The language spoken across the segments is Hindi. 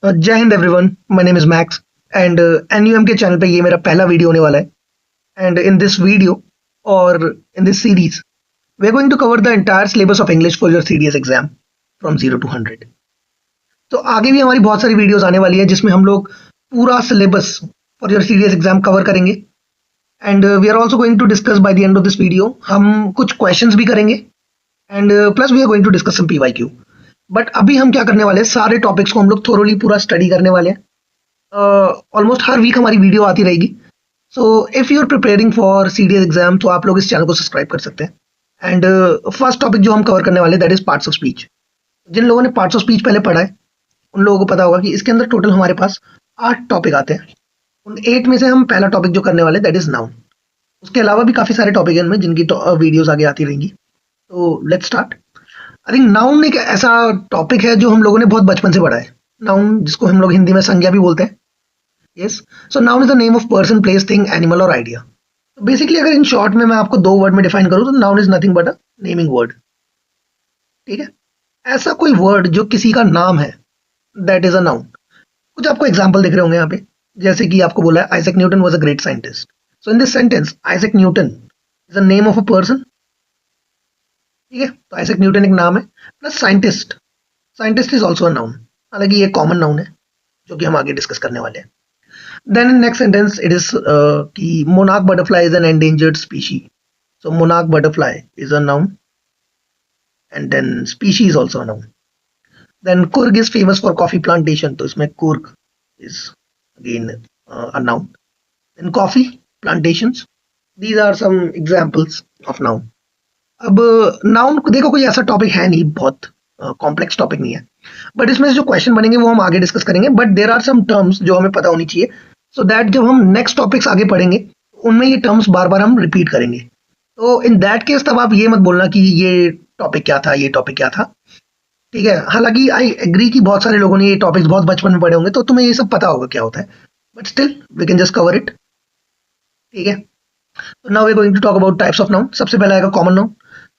जय हिंद everyone, my name is Max and NUM के चैनल पे ये मेरा पहला वीडियो होने वाला है। एंड इन दिस वीडियो और in this series we are going to cover the entire syllabus of English for your CDS exam from 0 to 100। तो आगे भी हमारी बहुत सारी वीडियोस आने वाली है जिसमें हम लोग पूरा syllabus for your CDS exam cover करेंगे। And we are also going to discuss by the end of this video हम कुछ क्वेश्चंस भी करेंगे and plus we are going to discuss some PYQ. But अभी हम क्या करने वाले हैं, सारे टॉपिक्स को हम लोग थोरोली पूरा स्टडी करने वाले हैं। ऑलमोस्ट हर वीक हमारी वीडियो आती रहेगी। So if you are preparing for CDS exam तो आप लोग इस चैनल को सब्सक्राइब कर सकते हैं। एंड फर्स्ट टॉपिक जो हम कवर करने वाले that is parts of speech. जिन लोगों ने पार्ट्स ऑफ स्पीच पहले पढ़ा है उन लोगों को पता होगा कि इसके अंदर टोटल हमारे पास 8 टॉपिक आते हैं। उन 8 में से हम पहला टॉपिक जो करने वाले दैट इज नाउन। उसके अलावा भी काफी सारे टॉपिक हैं इनमें जिनकी वीडियोस आगे आती रहेंगी। तो let's start. I think noun एक ऐसा टॉपिक है जो हम लोगों ने बहुत बचपन से पढ़ा है। नाउन जिसको हम लोग हिंदी में संज्ञा भी बोलते हैं। Yes, so noun is the name of person, place, thing, animal और आइडिया। तो बेसिकली अगर इन शॉर्ट में मैं आपको 2 वर्ड में डिफाइन करूं तो noun is nothing but a naming word. ठीक है, ऐसा कोई वर्ड जो किसी का नाम है दैट इज अ नाउन। कुछ आपको एग्जांपल दिख रहे होंगे यहाँ पे, जैसे कि आपको बोला है Isaac Newton was a great scientist. So in this sentence Isaac Newton is a name of a person. ठीक है, तो आइजैक न्यूटन एक नाम है plus scientist. Scientist is also a noun, हालांकि ये कॉमन नाउन है जो कि हम आगे डिस्कस करने वाले हैं। Then in next sentence it is कि monarch butterfly is an endangered species. So monarch butterfly is a noun and then species is also a noun. Then Coorg is famous for coffee plantation, तो इसमें Coorg is again a noun. Then coffee plantations. These are some examples of noun. अब नाउन देखो कोई ऐसा टॉपिक है नहीं, बहुत कॉम्प्लेक्स टॉपिक नहीं है। बट इसमें से जो क्वेश्चन बनेंगे वो हम आगे डिस्कस करेंगे। But there are some terms जो हमें पता होनी चाहिए सो दैट जब हम नेक्स्ट टॉपिक्स आगे पढ़ेंगे उनमें ये टर्म्स बार बार हम रिपीट करेंगे। तो इन दैट केस तब आप ये मत बोलना कि ये टॉपिक क्या था, ये टॉपिक क्या था। ठीक है, हालांकि आई एग्री कि बहुत सारे लोगों ने ये टॉपिक्स बहुत बचपन में पढ़े होंगे तो तुम्हें ये सब पता होगा क्या होता है। But still we can just cover it. ठीक है, तो now we going to talk about types of noun. सबसे पहला आएगा common noun.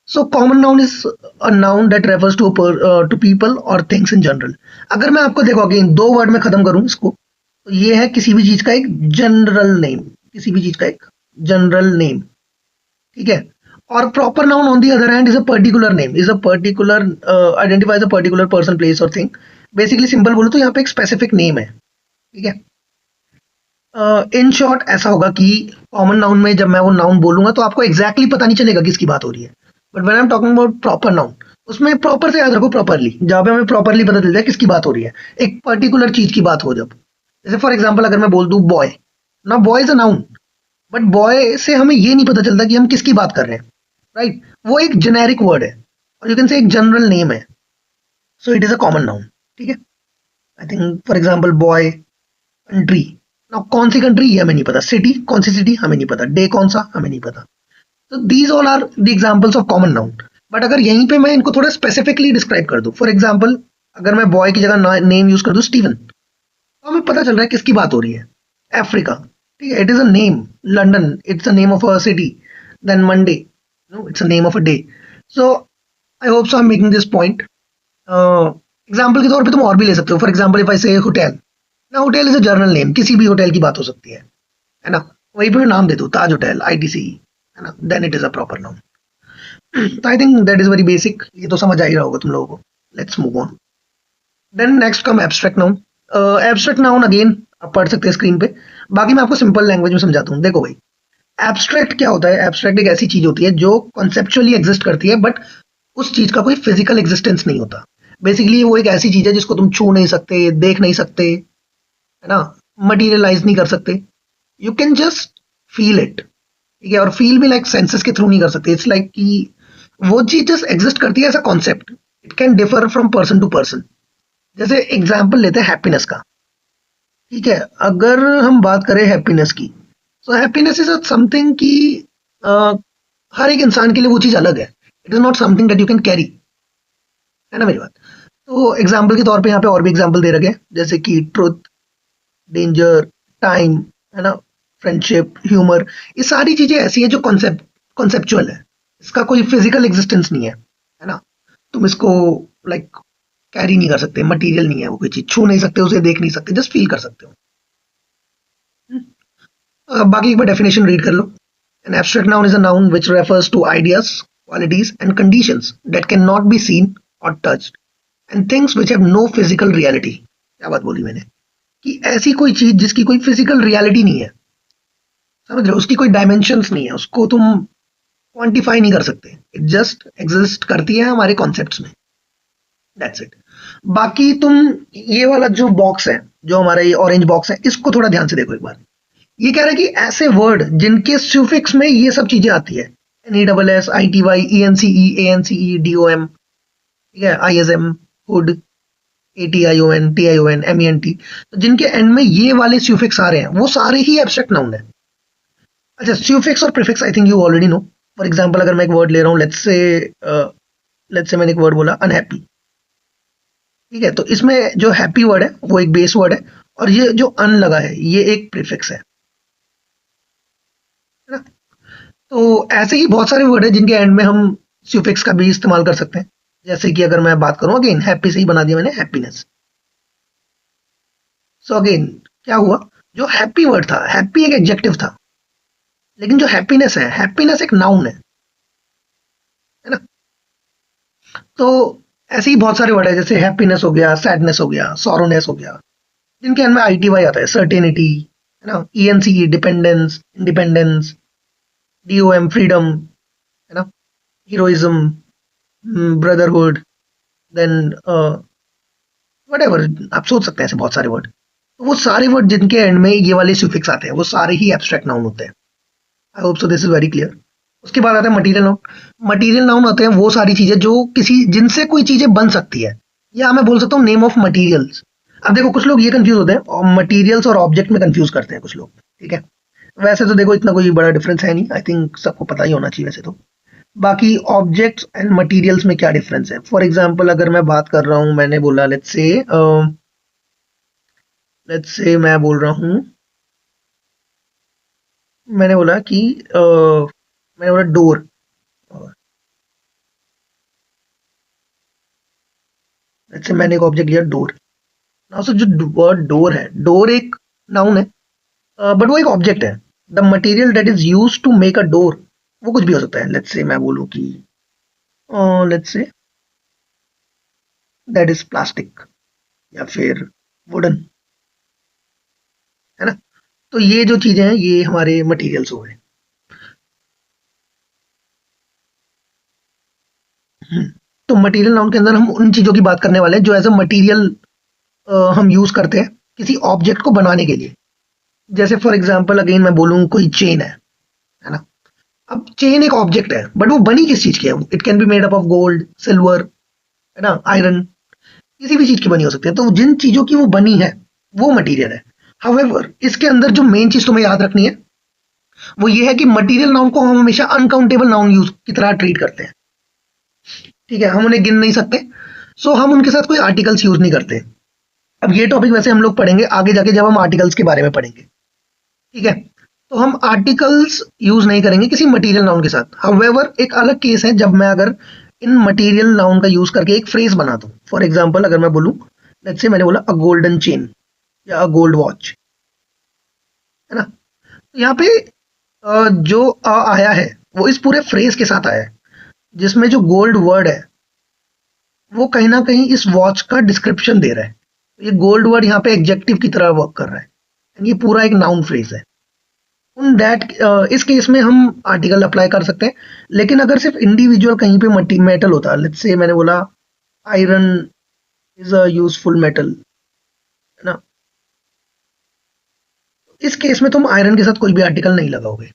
So common noun is a noun that refers to people और थिंग्स इन जनरल। अगर मैं आपको देखो अगेन 2 वर्ड में खत्म करूं इसको तो ये है किसी भी चीज का एक जनरल नेम। किसी भी चीज का एक जनरल नेम। ठीक है, और proper noun on the other hand is a particular name, is a particular identifies a particular person, place और थिंग। बेसिकली सिंपल बोलो तो यहाँ पे एक स्पेसिफिक नेम है। ठीक है, इन शॉर्ट ऐसा होगा कि कॉमन नाउन में जब मैं वो नाउन बोलूंगा तो आपको एग्जैक्टली पता नहीं चलेगा किसकी बात हो रही है। But when I am talking about proper noun उसमें प्रॉपर से याद रखो, प्रॉपरली जहाँ पे हमें प्रॉपरली पता चल जाए किसकी बात हो रही है, एक पर्टिकुलर चीज की बात हो। जब जैसे फॉर एग्जाम्पल अगर मैं बोल दूं बॉय, ना boy is a noun but boy से हमें ये नहीं पता चलता कि हम किसकी बात कर रहे हैं। राइट, वो एक जेनेरिक वर्ड है और यू कैन से एक जनरल नेम है। So it is a common noun. ठीक है, I think for example boy, country. Now कौन सी कंट्री ये हमें नहीं पता, सिटी कौन सी सिटी हमें नहीं पता, डे कौन सा हमें नहीं पता। तो these all are the examples of common noun. But अगर यहीं पे मैं इनको थोड़ा स्पेसिफिकली डिस्क्राइब कर दूं, फॉर एग्जांपल अगर मैं बॉय की जगह नेम यूज कर दूं स्टीवन, तो हमें पता चल रहा है किसकी बात हो रही है, अफ्रीका। ठीक है, it is a name. London it's a name of a city. Then Monday, no it's a name of a day. So I hope so I am making this point. Example के तौर पे तुम और भी ले सकते हो। फॉर एग्जाम्पल इफ आई से होटल, ना hotel is a journal name, किसी भी होटल की बात हो सकती है ना। वहीं पे नाम दे दो ताज होटल, आईटीसी, है ना, then it is a proper noun. तो I think that is very basic, ये तो समझ आ ही रहा होगा तुम लोगों को। Let's move on. Then next come abstract noun. Abstract noun again आप पढ़ सकते हैं स्क्रीन पे, बाकी मैं आपको सिंपल लैंग्वेज में समझाता हूँ। देखो भाई, एब्स्ट्रैक्ट क्या होता है? एब्स्ट्रैक्ट एक ऐसी चीज होती है जो कॉन्सेप्चुअली एग्जिस्ट करती है बट उस चीज का कोई फिजिकल एग्जिस्टेंस नहीं होता। बेसिकली वो एक ऐसी चीज है जिसको तुम छू नहीं सकते, देख नहीं सकते, है ना, मटीरियलाइज नहीं कर सकते। You can just feel it. ठीक है, और फील भी लाइक सेंसेस के थ्रू नहीं कर सकते। इट्स लाइक कि वो चीज जस्ट एग्जिस्ट करती है as a concept. It can differ from person to person. जैसे एग्जाम्पल लेते हैं हैप्पीनेस का। ठीक है, अगर हम बात करें हैप्पीनेस की, सो हैप्पीनेस इज समथिंग कि अ, हर एक इंसान के लिए वो चीज अलग है। It is not something that you can carry, है ना मेरी बात। तो एग्जाम्पल के तौर पे यहाँ पे और भी एग्जाम्पल दे रखे हैं, जैसे कि ट्रुथ, डेंजर, टाइम, है ना, फ्रेंडशिप, ह्यूमर। ये सारी चीजें ऐसी हैं जो कॉन्सेप्चुअल है, इसका कोई फिजिकल एग्जिस्टेंस नहीं है, है ना। तुम इसको लाइक कैरी नहीं कर सकते, मटेरियल नहीं है वो, कोई चीज छू नहीं सकते, उसे देख नहीं सकते, जस्ट फील कर सकते हो। बाकी एक बार डेफिनेशन रीड कर लो। An abstract noun is a noun which refers to ideas, qualities and conditions that can not be seen और touched and things which have no physical reality. क्या बात बोली मैंने, कि ऐसी कोई चीज जिसकी कोई फिजिकल रियलिटी नहीं है, समझ रहे हो, उसकी कोई डायमेंशंस नहीं है, उसको तुम क्वांटिफाई नहीं कर सकते, इट जस्ट एग्जिस्ट करती है हमारे कॉन्सेप्ट्स में, दैट्स इट। बाकी तुम ये वाला जो बॉक्स है, जो हमारा ये ऑरेंज बॉक्स है, इसको थोड़ा ध्यान से देखो एक बार। ये कह रहा है कि ऐसे वर्ड जिनके सुफिक्स में ये सब चीजें आती है, NESS, ITY, ENCE, ANCE, DOM, ठीक है, ISM, hood, ATION, TION, MENT, तो जिनके एंड में ये वाले सुफिक्स आ रहे हैं वो सारे ही एब्स्ट्रैक्ट नाउन है। अच्छा, सुफिक्स और prefix I think you already know. For example अगर मैं एक वर्ड ले रहा हूँ, लेट्स से मैंने एक वर्ड बोला अनहैप्पी, ठीक है, तो इसमें जो हैप्पी वर्ड है वो एक बेस वर्ड है, और ये जो अन लगा है ये एक प्रीफिक्स है ना। तो ऐसे ही बहुत सारे वर्ड है जिनके एंड में हम सुफिक्स का भी इस्तेमाल कर सकते हैं। जैसे कि अगर मैं बात करूं, अगेन हैप्पी से ही बना दिया मैंने हैप्पीनेस। सो अगेन क्या हुआ, जो हैप्पी वर्ड था, हैप्पी एक एडजेक्टिव था, लेकिन जो हैप्पीनेस है, हैप्पीनेस एक नाउन है ना। तो ऐसे ही बहुत सारे वर्ड है, जैसे हैप्पीनेस हो गया, सैडनेस हो गया, सोरोनेस हो गया, जिनके एंड में ITY आता है, सर्टेनिटी, है ना, ENCE dependence, independence, DOM freedom, है ना, हीरोइज्म, ब्रदरहुड, देन वट, आप सोच सकते हैं ऐसे बहुत सारे वर्ड। तो वो सारे वर्ड जिनके एंड में ये वाले सुफिक्स आते हैं वो सारे ही एब्स्ट्रैक्ट नाउन होते हैं। आई hope so this is very clear. उसके बाद आता है मटीरियल नाउन। मटीरियल नाउन होते हैं वो सारी चीजें जो किसी, जिनसे कोई चीजें बन सकती है, या मैं बोल सकता हूँ नेम ऑफ मटीरियल्स। अब देखो कुछ लोग ये कंफ्यूज होते हैं, और मटीरियल्स और ऑब्जेक्ट में कंफ्यूज करते हैं कुछ लोग, ठीक है। वैसे तो देखो इतना कोई बड़ा डिफरेंस है नहीं, आई थिंक सबको पता ही होना चाहिए वैसे तो। बाकी ऑब्जेक्ट्स एंड मटेरियल्स में क्या डिफरेंस है, फॉर एग्जांपल अगर मैं बात कर रहा हूँ, मैंने बोला लेट्स से मैं बोल रहा हूँ, मैंने बोला कि मैंने बोला डोर, लेट्स से मैंने एक ऑब्जेक्ट लिया डोर। नाउ सो जो वर्ड डोर है, डोर एक नाउन है, बट वो एक ऑब्जेक्ट है। The material that is use to make a door, वो कुछ भी हो सकता है। लेट्स से मैं बोलूँ कि let's say that is plastic, या फिर वुडन, है ना। तो ये जो चीजें हैं ये हमारे मटेरियल्स हो गए। तो मटेरियल नाउन के अंदर हम उन चीजों की बात करने वाले हैं जो एज अ मटेरियल हम यूज करते हैं किसी ऑब्जेक्ट को बनाने के लिए। जैसे फॉर एग्जांपल अगेन मैं बोलूँ कोई चेन है ना। अब चेन एक ऑब्जेक्ट है, बट वो बनी किस चीज की है, it can be made up of gold, silver, है ना, आयरन, किसी भी चीज की बनी हो सकती है। तो जिन चीजों की वो बनी है वो मटेरियल है। हाउएवर इसके अंदर जो मेन चीज तुम्हें याद रखनी है वो ये है कि मटेरियल नाउन को हम हमेशा अनकाउंटेबल नाउन यूज की तरह ट्रीट करते हैं, ठीक है, हम उन्हें गिन नहीं सकते। सो हम उनके साथ कोई आर्टिकल्स यूज नहीं करते। अब ये टॉपिक वैसे हम लोग पढ़ेंगे आगे जाके जब हम आर्टिकल्स के बारे में पढ़ेंगे, ठीक है। तो हम आर्टिकल्स यूज नहीं करेंगे किसी मटेरियल नाउन के साथ। हाउएवर एक अलग केस है जब मैं अगर इन मटेरियल नाउन का यूज करके एक फ्रेज बना दूं। फॉर एग्जांपल अगर मैं बोलूं, लेट्स से मैंने बोला अ गोल्डन चेन या अ गोल्ड वॉच, है ना। तो यहाँ पे जो आया है वो इस पूरे फ्रेज के साथ आया है, जिसमें जो गोल्ड वर्ड है वो कहीं ना कहीं इस वॉच का डिस्क्रिप्शन दे रहा है। तो ये गोल्ड वर्ड यहाँ पे एडजेक्टिव की तरह वर्क कर रहा है, and ये पूरा एक नाउन फ्रेज है। उन दैट इस केस में हम आर्टिकल अप्लाई कर सकते हैं। लेकिन अगर सिर्फ इंडिविजुअल कहीं पे मेटल होता, लेट्स से मैंने बोला iron is a useful metal, है ना, इस केस में तुम आयरन के साथ कोई भी आर्टिकल नहीं लगाओगे।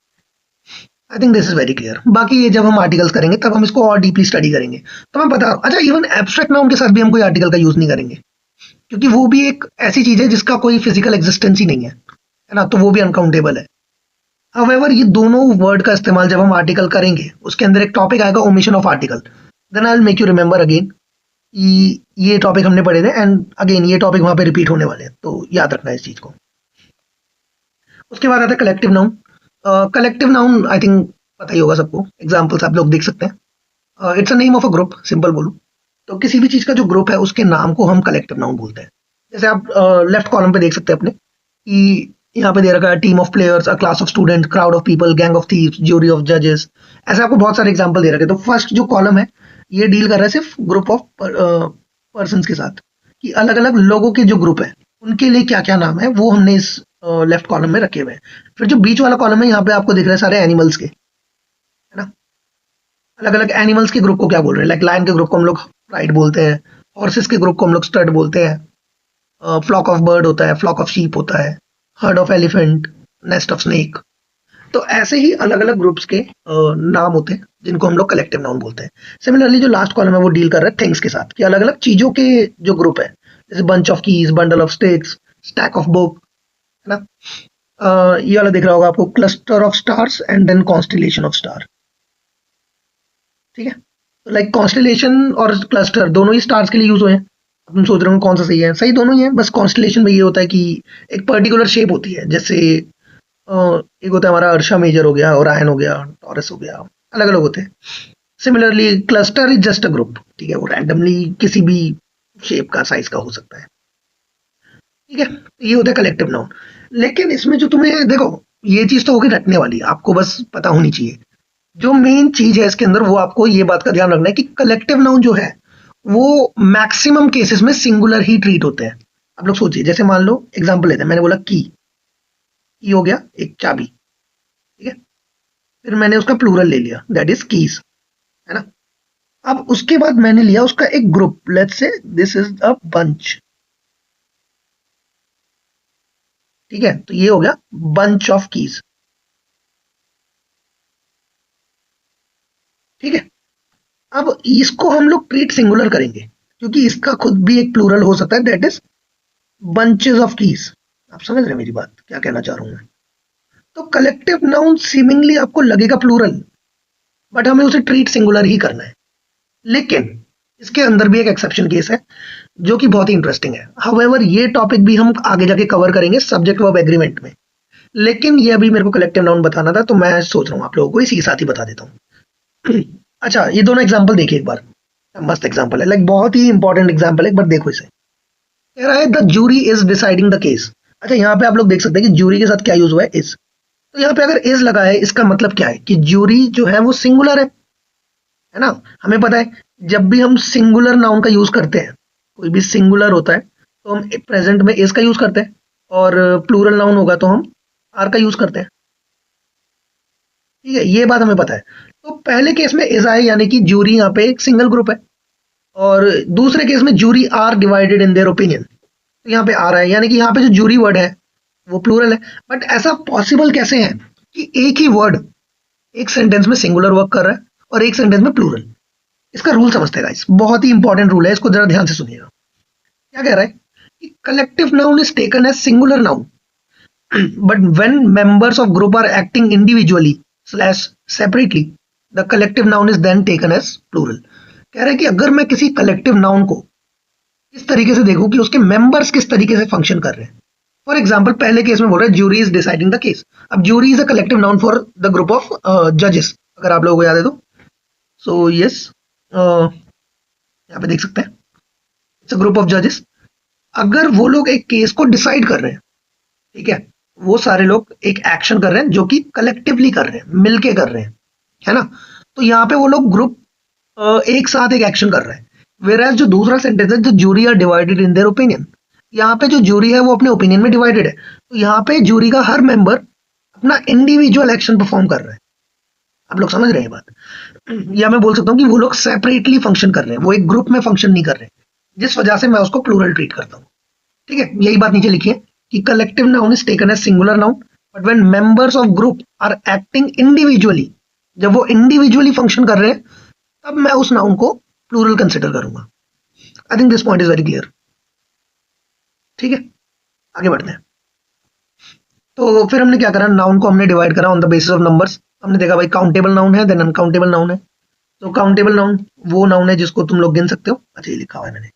I think this is very clear. बाकी ये जब हम आर्टिकल्स करेंगे तब हम इसको और डीपली स्टडी करेंगे, तो मैं बता, अच्छा इवन एब्स्ट्रैक्ट नाउन के साथ भी हम कोई आर्टिकल का यूज नहीं करेंगे, क्योंकि वो भी एक ऐसी चीज है जिसका कोई फिजिकल एग्जिस्टेंस ही नहीं है ना, तो वो भी अनकाउंटेबल है। हाउएवर ये दोनों वर्ड का इस्तेमाल जब हम आर्टिकल करेंगे उसके अंदर एक टॉपिक आएगा omission of article, then I will make you remember again कि ये टॉपिक हमने पढ़े थे, एंड अगेन ये टॉपिक वहां पे रिपीट होने वाले हैं, तो याद रखना है इस चीज को। उसके बाद आता है collective noun. Collective noun I think पता ही होगा सबको, एग्जाम्पल्स आप लोग देख सकते हैं। It's a name of a group, simple बोलूं, तो किसी भी चीज का जो ग्रुप है उसके नाम को हम कलेक्टिव नाउन बोलते हैं। जैसे आप लेफ्ट कॉलम पे देख सकते हैं अपने कि यहाँ पे दे रखा है team of players, a class of student, crowd of people, gang of thieves, jury of जजेस। ऐसे आपको बहुत सारे एग्जांपल दे रखे हैं। तो फर्स्ट जो कॉलम है ये डील कर रहा है सिर्फ ग्रुप ऑफ पर्सन के साथ, कि अलग अलग लोगों के जो ग्रुप है उनके लिए क्या क्या नाम है वो हमने इस लेफ्ट कॉलम में रखे हुए हैं। फिर जो बीच वाला कॉलम है यहाँ पे आपको दिख रहा है सारे एनिमल्स के, है ना। अलग अलग एनिमल्स के ग्रुप को क्या बोल रहे हैं, लाइक लायन के ग्रुप को हम लोग प्राइड बोलते हैं, हॉर्सेस के ग्रुप को हम लोग स्टड बोलते हैं, फ्लॉक ऑफ बर्ड होता है, फ्लॉक ऑफ शीप होता है, heard of elephant, nest of snake. तो ऐसे ही अलग अलग ग्रुप्स के नाम होते हैं जिनको हम लोग कलेक्टिव नाउन बोलते हैं। सिमिलरली जो लास्ट कॉलम है वो डील कर रहा है थिंग्स के साथ, कि अलग अलग चीजों के जो ग्रुप है, जैसे bunch of keys, bundle of sticks, stack of book, है ना। ये वाला दिख रहा होगा आपको, cluster of stars and then constellation of star. ठीक है, तो लाइक कॉन्स्टिलेशन और क्लस्टर दोनों ही स्टार्स के लिए यूज हुए हैं। अब तुम सोच रहे हो कौन सा सही है, सही दोनों ही है, बस कॉन्स्टिलेशन में ये होता है कि एक पर्टिकुलर शेप होती है। जैसे एक होता है हमारा अर्शा मेजर हो गया, ओरायन हो गया, टॉरस हो गया, अलग अलग होते हैं। Similarly cluster is just a group, ठीक है, वो रैंडमली किसी भी शेप का, साइज का हो सकता है। ठीक है, ये होता है कलेक्टिव नाउन। लेकिन इसमें जो तुम्हें देखो, ये चीज तो होगी रटने वाली, आपको बस पता होनी चाहिए। जो मेन चीज है इसके अंदर वो आपको ये बात का ध्यान रखना है कि कलेक्टिव नाउन जो है वो मैक्सिमम केसेस में सिंगुलर ही ट्रीट होते हैं। आप लोग सोचिए, जैसे मान लो एग्जांपल लेते हैं, मैंने बोला की हो गया एक चाबी, ठीक है। फिर मैंने उसका प्लूरल ले लिया, दैट इज कीज, है ना। अब उसके बाद मैंने लिया उसका एक group, let's say this is a bunch, ठीक है। तो ये हो गया बंच ऑफ कीज, ठीक है। अब इसको हम लोग ट्रीट सिंगुलर करेंगे क्योंकि इसका खुद भी एक प्लूरल हो सकता है, that is bunches of keys. आप समझ रहे हैं मेरी बात, क्या कहना चाह रहा हूं मैं। तो कलेक्टिव नाउन सीमिंगली आपको लगेगा प्लूरल, बट हमें उसे ट्रीट सिंगुलर ही करना है। लेकिन इसके अंदर भी एक एक्सेप्शन केस है जो कि बहुत ही इंटरेस्टिंग है। हाउएवर ये टॉपिक भी हम आगे जाके कवर करेंगे सब्जेक्ट वर्ब एग्रीमेंट में। लेकिन ये अभी मेरे को कलेक्टिव नाउन बताना था, तो मैं सोच रहा हूँ आप लोगों को इसी के साथ ही बता देता हूँ। अच्छा, ये दोनों एग्जाम्पल देखिए एक बार, मस्त एग्जाम्पल है, लाइक बहुत ही इंपॉर्टेंट एग्जाम्पल है, एक बार देखो इसे। कह रहा है the jury is deciding the case. अच्छा, यहाँ पे आप लोग देख सकते हैं कि जूरी के साथ क्या यूज हुआ है, इज। तो यहाँ पे अगर इज लगा है, इसका मतलब क्या है कि जूरी जो है वो सिंगुलर है ना। हमें पता है जब भी हम सिंगुलर नाउन का यूज करते हैं, कोई भी सिंगुलर होता है तो हम प्रेजेंट में इज का यूज करते हैं, और प्लूरल नाउन होगा तो हम आर का यूज करते हैं। ठीक है, ये बात हमें पता है। तो पहले केस में इज आए यानी कि जूरी यहाँ पे एक सिंगल ग्रुप है, और दूसरे केस में jury are divided in their opinion, तो यहाँ पे आ रहा है यानी कि यहाँ पे जो जूरी वर्ड है वो प्लूरल है। बट ऐसा पॉसिबल कैसे है कि एक ही वर्ड एक सेंटेंस में सिंगुलर वर्क कर रहा है और एक सेंटेंस में प्लूरल। इसका रूल समझते हैं गाइस, बहुत ही इंपॉर्टेंट रूल है, इसको जरा ध्यान से सुनिएगा। क्या कह रहा है कि collective noun is taken as singular noun, but when members of group are acting individually slash separately, the collective noun is then taken as plural। कह रहा है कि अगर मैं किसी कलेक्टिव नाउन को इस तरीके से देखूं कि उसके मेंबर्स किस तरीके से फंक्शन कर रहे हैं। फॉर एग्जाम्पल पहले केस में बोल रहा है jury is deciding the case. अब jury is a collective noun for the group of जजेस, अगर आप लोगों को याद है तो। सो यस, यहाँ पे देख सकते हैं इट्स अ ग्रुप ऑफ जजेस। अगर वो लोग एक केस को डिसाइड कर रहे हैं, ठीक है, वो सारे लोग एक एक्शन कर रहे हैं जो कि कलेक्टिवली कर रहे हैं, मिलके कर रहे हैं, है ना। तो यहाँ पे वो लोग ग्रुप एक साथ एक एक्शन कर रहे हैं। वेयर जो दूसरा सेंटेंस है, जो jury are divided in their opinion, यहाँ पे जो जूरी है वो अपने ओपिनियन में डिवाइडेड है। तो यहाँ पे जूरी का हर मेंबर अपना इंडिविजुअल एक्शन परफॉर्म कर रहा है। आप लोग समझ रहे हैं बात, या मैं बोल सकता हूँ कि वो लोग सेपरेटली फंक्शन कर रहे हैं, वो एक ग्रुप में फंक्शन नहीं कर रहे, जिस वजह से मैं उसको प्लूरल ट्रीट करता हूँ। ठीक है, यही बात नीचे लिखी है कि collective noun is taken as singular noun, but when members of group are acting individually, जब वो इंडिविजुअली फंक्शन कर रहे हैं तब मैं उस नाउन को प्लूरल कंसिडर करूंगा। I think this point is very clear. ठीक है, आगे बढ़ते हैं। तो फिर हमने क्या करा, नाउन को हमने डिवाइड करा on the basis of numbers. हमने देखा भाई काउंटेबल नाउन है, देन अनकाउंटेबल नाउन है। तो काउंटेबल नाउन वो नाउन है जिसको तुम लोग गिन सकते हो। अच्छा, ये लिखा हुआ है मैंने,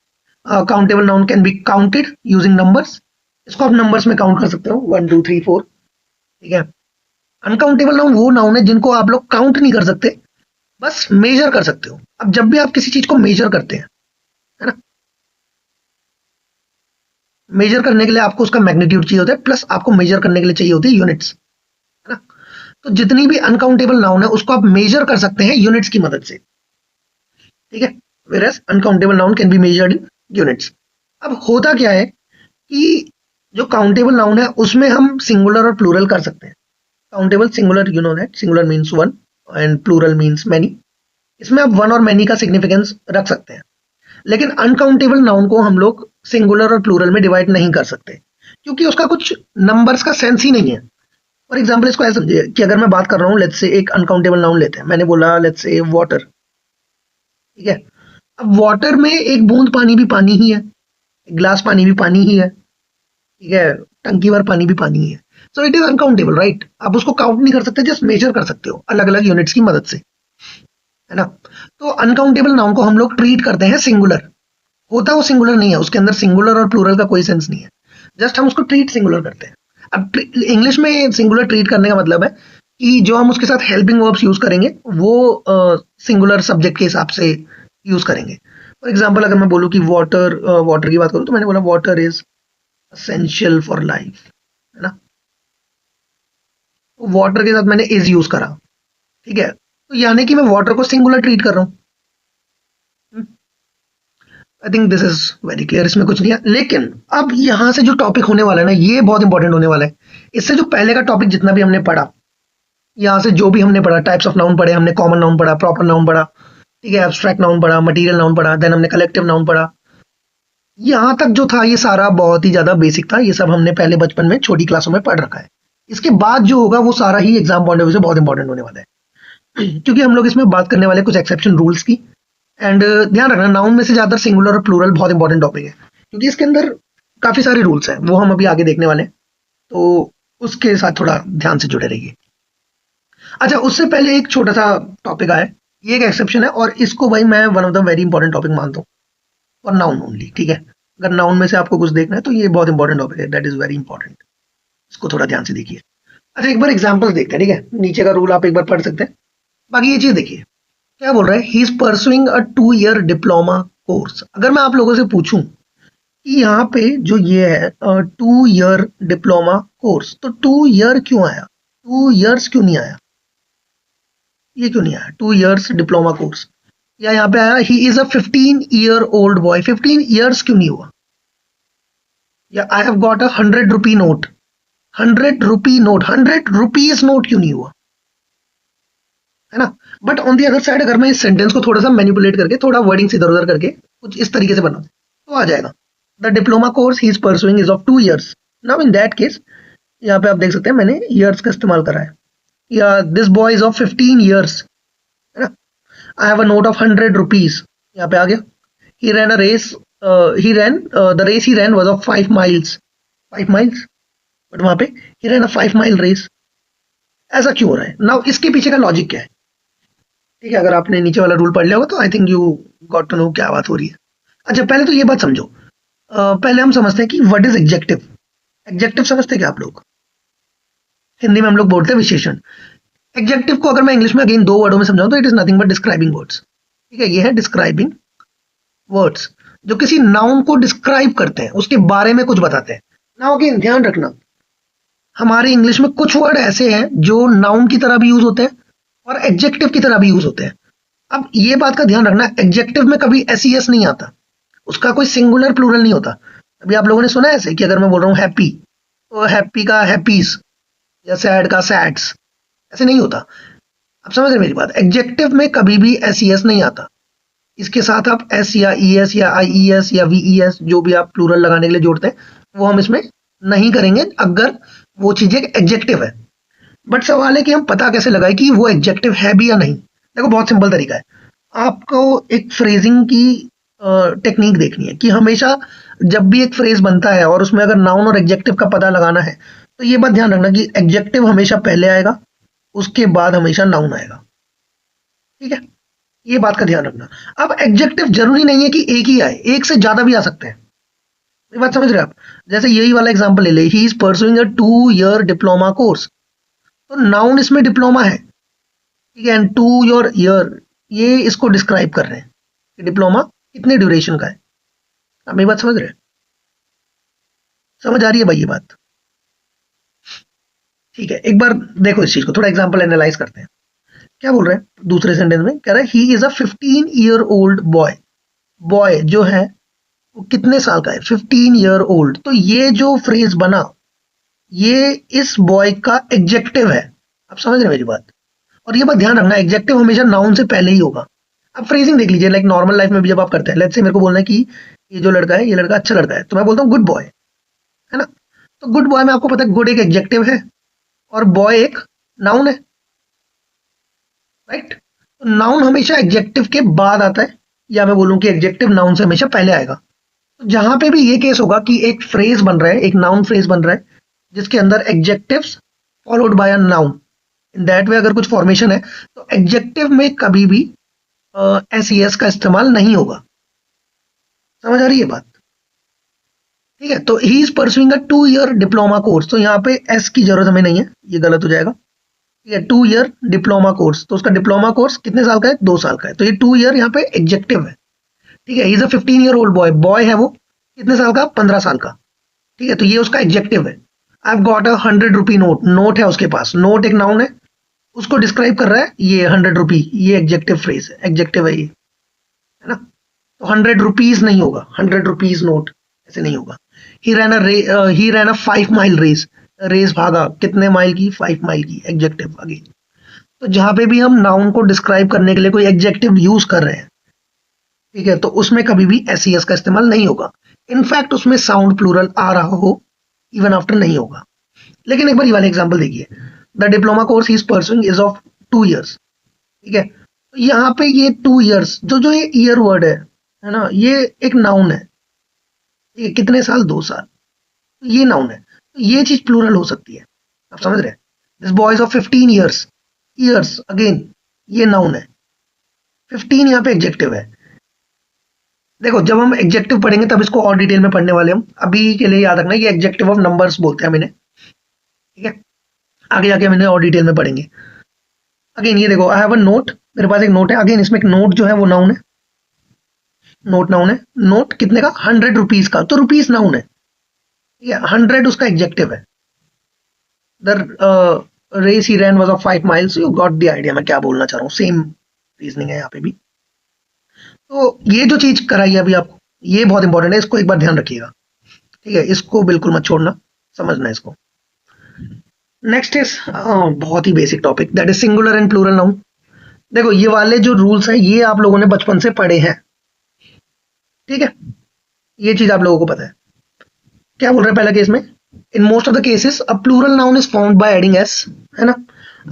countable noun can be counted using numbers. इसको आप नंबर्स में काउंट कर सकते हो, 1 2 3 4। ठीक है। अनकाउंटेबल नाउन वो नाउन है जिनको आप लोग काउंट नहीं कर सकते, बस मेजर कर सकते हो। अब जब भी आप किसी चीज को मेजर करते हैं, मेजर करने के लिए आपको उसका मैग्नीट्यूड चाहिए होता है, प्लस आपको मेजर करने के लिए चाहिए होती है यूनिट्स, है ना। तो जितनी भी अनकाउंटेबल नाउन है उसको आप मेजर कर सकते हैं यूनिट्स की मदद से, ठीक है। Whereas uncountable noun can be measured in units. अब होता क्या है कि जो काउंटेबल नाउन है उसमें हम सिंगुलर और प्लूरल कर सकते हैं। Countable singular, you know that singular means one and plural means many. इसमें आप वन और मैनी का सिग्निफिकेंस रख सकते हैं। लेकिन अनकाउंटेबल नाउन को हम लोग सिंगुलर और प्लूरल में डिवाइड नहीं कर सकते, क्योंकि उसका कुछ नंबर्स का सेंस ही नहीं है। फॉर एग्जाम्पल इसको ऐसे समझिए कि अगर मैं बात कर रहा हूँ, लेट्स से एक अनकाउंटेबल नाउन लेते हैं, मैंने बोला लेट्स से वाटर, ठीक है। अब वाटर में एक बूंद पानी भी पानी ही है, एक ग्लास पानी भी पानी ही है, ठीक है, टंकी भर पानी भी पानी ही है। So it is uncountable, right. आप उसको काउंट नहीं कर सकते, जस्ट मेजर कर सकते हो अलग अलग यूनिट्स की मदद से, है ना। तो अनकाउंटेबल नाउन को हम लोग ट्रीट करते हैं सिंगुलर। होता वो सिंगुलर नहीं है, उसके अंदर सिंगुलर और प्लूरल का कोई सेंस नहीं है, जस्ट हम उसको ट्रीट सिंगुलर करते हैं। अब इंग्लिश में सिंगुलर ट्रीट करने का मतलब है कि जो हम उसके साथ हेल्पिंग वर्ब्स यूज करेंगे वो सिंगुलर सब्जेक्ट के हिसाब से यूज करेंगे। फॉर एग्जाम्पल अगर मैं बोलूँ कि वाटर, वाटर की बात करूँ तो मैंने बोला water is essential for life, है ना। वाटर के साथ मैंने इज यूज करा, ठीक है, तो यानी कि मैं वाटर को सिंगुलर ट्रीट कर रहा हूँ। I think this is very clear, इसमें कुछ नहीं है। लेकिन अब यहाँ से जो टॉपिक होने वाला है ना, ये बहुत इंपॉर्टेंट होने वाला है। इससे जो पहले का टॉपिक जितना भी हमने पढ़ा, यहाँ से जो भी हमने पढ़ा, टाइप्स ऑफ नाउन पढ़े हमने, कॉमन नाउन पढ़ा, प्रॉपर नाउन पढ़ा, ठीक है, एब्स्ट्रैक्ट नाउन पढ़ा, मटीरियल नाउन पढ़ा, देन हमने कलेक्टिव नाउन पढ़ा। यहाँ तक जो था ये सारा बहुत ही ज्यादा बेसिक था, ये सब हमने पहले बचपन में छोटी क्लासों में पढ़ रखा है। इसके बाद जो होगा वो सारा ही एग्जाम पॉइंट ऑफ व्यू से बहुत इंपॉर्टेंट होने वाला है, क्योंकि हम लोग इसमें बात करने वाले कुछ एक्सेप्शन रूल्स की। एंड ध्यान रखना, नाउन में से ज्यादातर सिंगुलर और प्लूरल बहुत इंपॉर्टेंट टॉपिक है, क्योंकि इसके अंदर काफी सारे रूल्स हैं, वो हम अभी आगे देखने वाले हैं, तो उसके साथ थोड़ा ध्यान से जुड़े रहिए। अच्छा, उससे पहले एक छोटा सा टॉपिक आया, ये एक एक्सेप्शन है और इसको भाई मैं one of the very important topic मानता हूँ, और नाउन ओनली, ठीक है। अगर नाउन में से आपको कुछ देखना है तो ये बहुत इंपॉर्टेंट टॉपिक है, दैट इज वेरी इंपॉर्टेंट, इसको थोड़ा ध्यान से देखिए। अच्छा, एक बार एग्जाम्पल देखते हैं, ठीक है, नीचे का रूल आप एक बार पढ़ सकते हैं। बाकी ये चीज देखिए क्या बोल रहा है, he is pursuing a 2 year diploma course. अगर मैं आप लोगों से पूछूं कि यहाँ पे जो ये है 2 year डिप्लोमा कोर्स, तो 2 year क्यों आया, 2 years क्यों नहीं आया, ये क्यों नहीं आया 2 years डिप्लोमा कोर्स, या यहाँ पे आया he is a 15 year old boy, 15 years क्यों नहीं हुआ, या I have got a 100 rupee note, 100 rupee note, 100 rupees note क्यों नहीं हुआ, है ना। But on the other side अगर मैं इस सेंटेंस को थोड़ा सा मैनिपुलेट करके, थोड़ा वर्डिंग्स इधर उधर करके कुछ इस तरीके से बना तो आ जाएगा, the diploma course he is pursuing is of 2 years। Now in that case यहाँ पे आप देख सकते हैं मैंने ईयर्स का इस्तेमाल करा है, या this boy is of 15 years, है ना। I have a note of 100 rupees, यहाँ पे आ गया। He ran a race, he ran the race he ran was of 5 miles, 5 miles, but वहां पे ही रैन अ 5 mile रेस। ऐसा क्यों हो रहा है, नाउ इसके पीछे का लॉजिक क्या है, ठीक है। अगर आपने नीचे वाला रूल पढ़ लिया होगा तो I think you got to know क्या बात हो रही है। अच्छा, पहले तो ये बात समझो, पहले हम समझते हैं कि व्हाट इज एग्जेक्टिव। एग्जेक्टिव समझते हैं क्या आप लोग, हिंदी में हम लोग बोलते हैं विशेषण। एग्जेक्टिव को अगर मैं इंग्लिश में अगेन 2 वर्डों में समझाऊं तो it is nothing but describing words, ठीक है। ये है डिस्क्राइबिंग वर्ड्स, जो किसी नाउन को डिस्क्राइब करते हैं, उसके बारे में कुछ बताते हैं। नाउ अगेन ध्यान रखना, हमारे इंग्लिश में कुछ वर्ड ऐसे हैं जो नाउन की तरह भी यूज होते हैं और एग्जेक्टिव की तरह भी यूज होते हैं। अब ये बात का ध्यान रखना, एग्जेक्टिव में कभी एस नहीं आता, उसका कोई सिंगुलर प्लूरल नहीं होता। अभी आप लोगों ने सुना है ऐसे कि अगर मैं बोल रहा हूँ हैप्पी, तो हैप्पी का हैप्पीज, या सैड का सैड्स, ऐसे नहीं होता। आप समझ रहे मेरी बात, एग्जेक्टिव में कभी भी एस नहीं आता। इसके साथ आप एस या ई एस या आई ई एस या वी ई एस, जो भी आप प्लूरल लगाने के लिए जोड़ते हैं, वो हम इसमें नहीं करेंगे अगर वो चीज एक एग्जेक्टिव है। बट सवाल है कि हम पता कैसे लगाए कि वो एग्जेक्टिव है भी या नहीं। देखो बहुत सिंपल तरीका है, आपको एक फ्रेजिंग की टेक्निक देखनी है कि हमेशा जब भी एक फ्रेज बनता है और उसमें अगर नाउन और एग्जेक्टिव का पता लगाना है, तो ये बात ध्यान रखना कि एग्जेक्टिव हमेशा पहले आएगा, उसके बाद हमेशा नाउन आएगा, ठीक है। ये बात का ध्यान रखना। अब एग्जेक्टिव जरूरी नहीं है कि एक ही आए, एक से ज्यादा भी आ सकते हैं। ये बात समझ रहे हैं आप, जैसे यही वाला एग्जांपल ले ले, he is pursuing a 2 year diploma course, तो नाउन इसमें डिप्लोमा है, ठीक है, एंड 2 year ये इसको डिस्क्राइब कर रहे हैं कि डिप्लोमा कितने ड्यूरेशन का है। आप मेरी बात समझ रहे हैं। समझ आ रही है भाई ये बात? ठीक है, एक बार देखो इस चीज को, थोड़ा एग्जांपल एनालाइज करते हैं। क्या बोल रहे हैं दूसरे सेंटेंस में, कह रहा है he is a 15-year-old boy. Boy जो है वो कितने साल का है? 15 year old। तो ये जो फ्रेज बना, ये इस बॉय का एग्जेक्टिव है। आप समझ रहे हैं मेरी बात? और ये बात ध्यान रखना, एग्जेक्टिव हमेशा नाउन से पहले ही होगा। अब फ्रेजिंग देख लीजिए, लाइक नॉर्मल लाइफ में भी जब आप करते हैं, लेट्स से मेरे को बोलना है कि ये जो लड़का है, ये लड़का अच्छा लड़का है, तो मैं बोलता हूँ गुड बॉय, है ना? तो गुड बॉय में आपको पता है गुड एक एग्जेक्टिव है और बॉय एक नाउन है, राइट? तो नाउन हमेशा एग्जेक्टिव के बाद आता है, या मैं बोलूं कि एग्जेक्टिव नाउन से हमेशा पहले आएगा। तो जहां पे भी ये केस होगा कि एक फ्रेज बन रहा है, एक नाउन फ्रेज बन रहा है जिसके अंदर adjectives followed by a noun, in that way अगर कुछ फॉर्मेशन है, तो एग्जेक्टिव में कभी भी एस ई एस का इस्तेमाल नहीं होगा। समझ आ रही है बात? ठीक है, तो he is pursuing a 2 year diploma course. तो यहाँ पे एस की जरूरत हमें नहीं है, ये गलत हो जाएगा। ठीक है, 2 year डिप्लोमा कोर्स, तो उसका डिप्लोमा कोर्स कितने साल का है? 2 साल का है, तो ये 2 year यहाँ पे एग्जेक्टिव है। ठीक है, is a 15-year-old boy. Boy है वो कितने साल का? 15 साल का। ठीक है, तो ये उसका एग्जेक्टिव है। I have got a 100 rupee note. Note है उसके पास, नोट एक नाउन है, उसको डिस्क्राइब कर रहा है ये 100 रुपी, ये एग्जेक्टिव फ्रेज है, एग्जेक्टिव है ये, है ना? तो 100 रुपीज नहीं होगा, 100 रुपीज नोट, ऐसे नहीं होगा। ही रैन अ 5 माइल रेस। रेस भागा कितने माइल की? 5 माइल की, एग्जेक्टिव आगे। तो जहां पे भी हम नाउन को डिस्क्राइब करने के लिए कोई एग्जेक्टिव यूज कर रहे हैं, ठीक है, तो उसमें कभी भी एस ई एस का इस्तेमाल नहीं होगा। इनफैक्ट उसमें साउंड प्लूरल आ रहा हो इवन आफ्टर नहीं होगा। लेकिन एक बार ये वाले एग्जांपल देखिए, the diploma course he is pursuing is of 2 years। ठीक है, तो यहाँ पे ये 2 years, जो ये ईयर वर्ड है ना, ये एक नाउन है। ये कितने साल? 2 साल, तो ये नाउन है, तो ये चीज प्लूरल हो सकती है। आप समझ रहे हैं? This boys of 15 years, years again ये नाउन है, 15 यहाँ पे एग्जेक्टिव है। देखो जब हम एग्जेक्टिव पढ़ेंगे तब इसको और डिटेल में पढ़ने वाले हम, अभी के लिए याद रखना ये एग्जेक्टिव ऑफ नंबर्स बोलते हैं हम इन्हें। ठीक है, आगे जाके हम इन्हें और डिटेल में पढ़ेंगे। अगेन ये देखो, आई हैव अ नोट, मेरे पास एक नोट है। अगेन इसमें एक नोट जो है वो नाउन है, नोट नाउन है। नोट कितने का? 100 रुपीज का, तो रुपीज नाउन है। ठीक है, 100 उसका एग्जेक्टिव है। The race he ran was of 5 miles। You got the idea मैं क्या बोलना चाह रहा हूँ, सेम रीजनिंग है यहाँ पे भी। तो ये जो चीज कराई है अभी आपको, ये बहुत इंपॉर्टेंट है, इसको एक बार ध्यान रखिएगा। ठीक है, इसको बिल्कुल मत छोड़ना, समझना इसको। नेक्स्ट इज बहुत ही basic topic, that is singular and plural noun. देखो ये वाले जो रूल्स हैं ये आप लोगों ने बचपन से पढ़े हैं। ठीक है, ये चीज आप लोगों को पता है। क्या बोल रहे हैं पहला केस में? In most of the cases a plural noun is formed by adding s, है ना?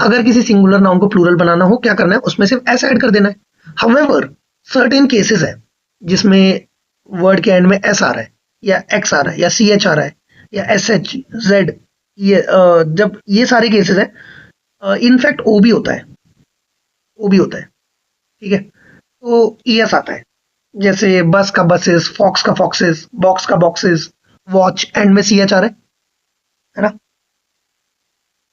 अगर किसी सिंगुलर नाउन को प्लूरल बनाना हो, क्या करना है? उसमें सिर्फ एस ऐड कर देना है। हाउएवर सर्टेन केसेस है जिसमें वर्ड के एंड में एस आ रहा है, या एक्स आ रहा है, या सी एच आ रहा है, या एस एच जेड, ये जब ये सारे केसेस है, इनफैक्ट ओ भी होता है, ओ भी होता है। ठीक है, तो ई एस आता है, जैसे बस का बसेस, फॉक्स का फॉक्सेस, बॉक्स का बॉक्सेस, वॉच एंड में सी एच आ रहा है ना?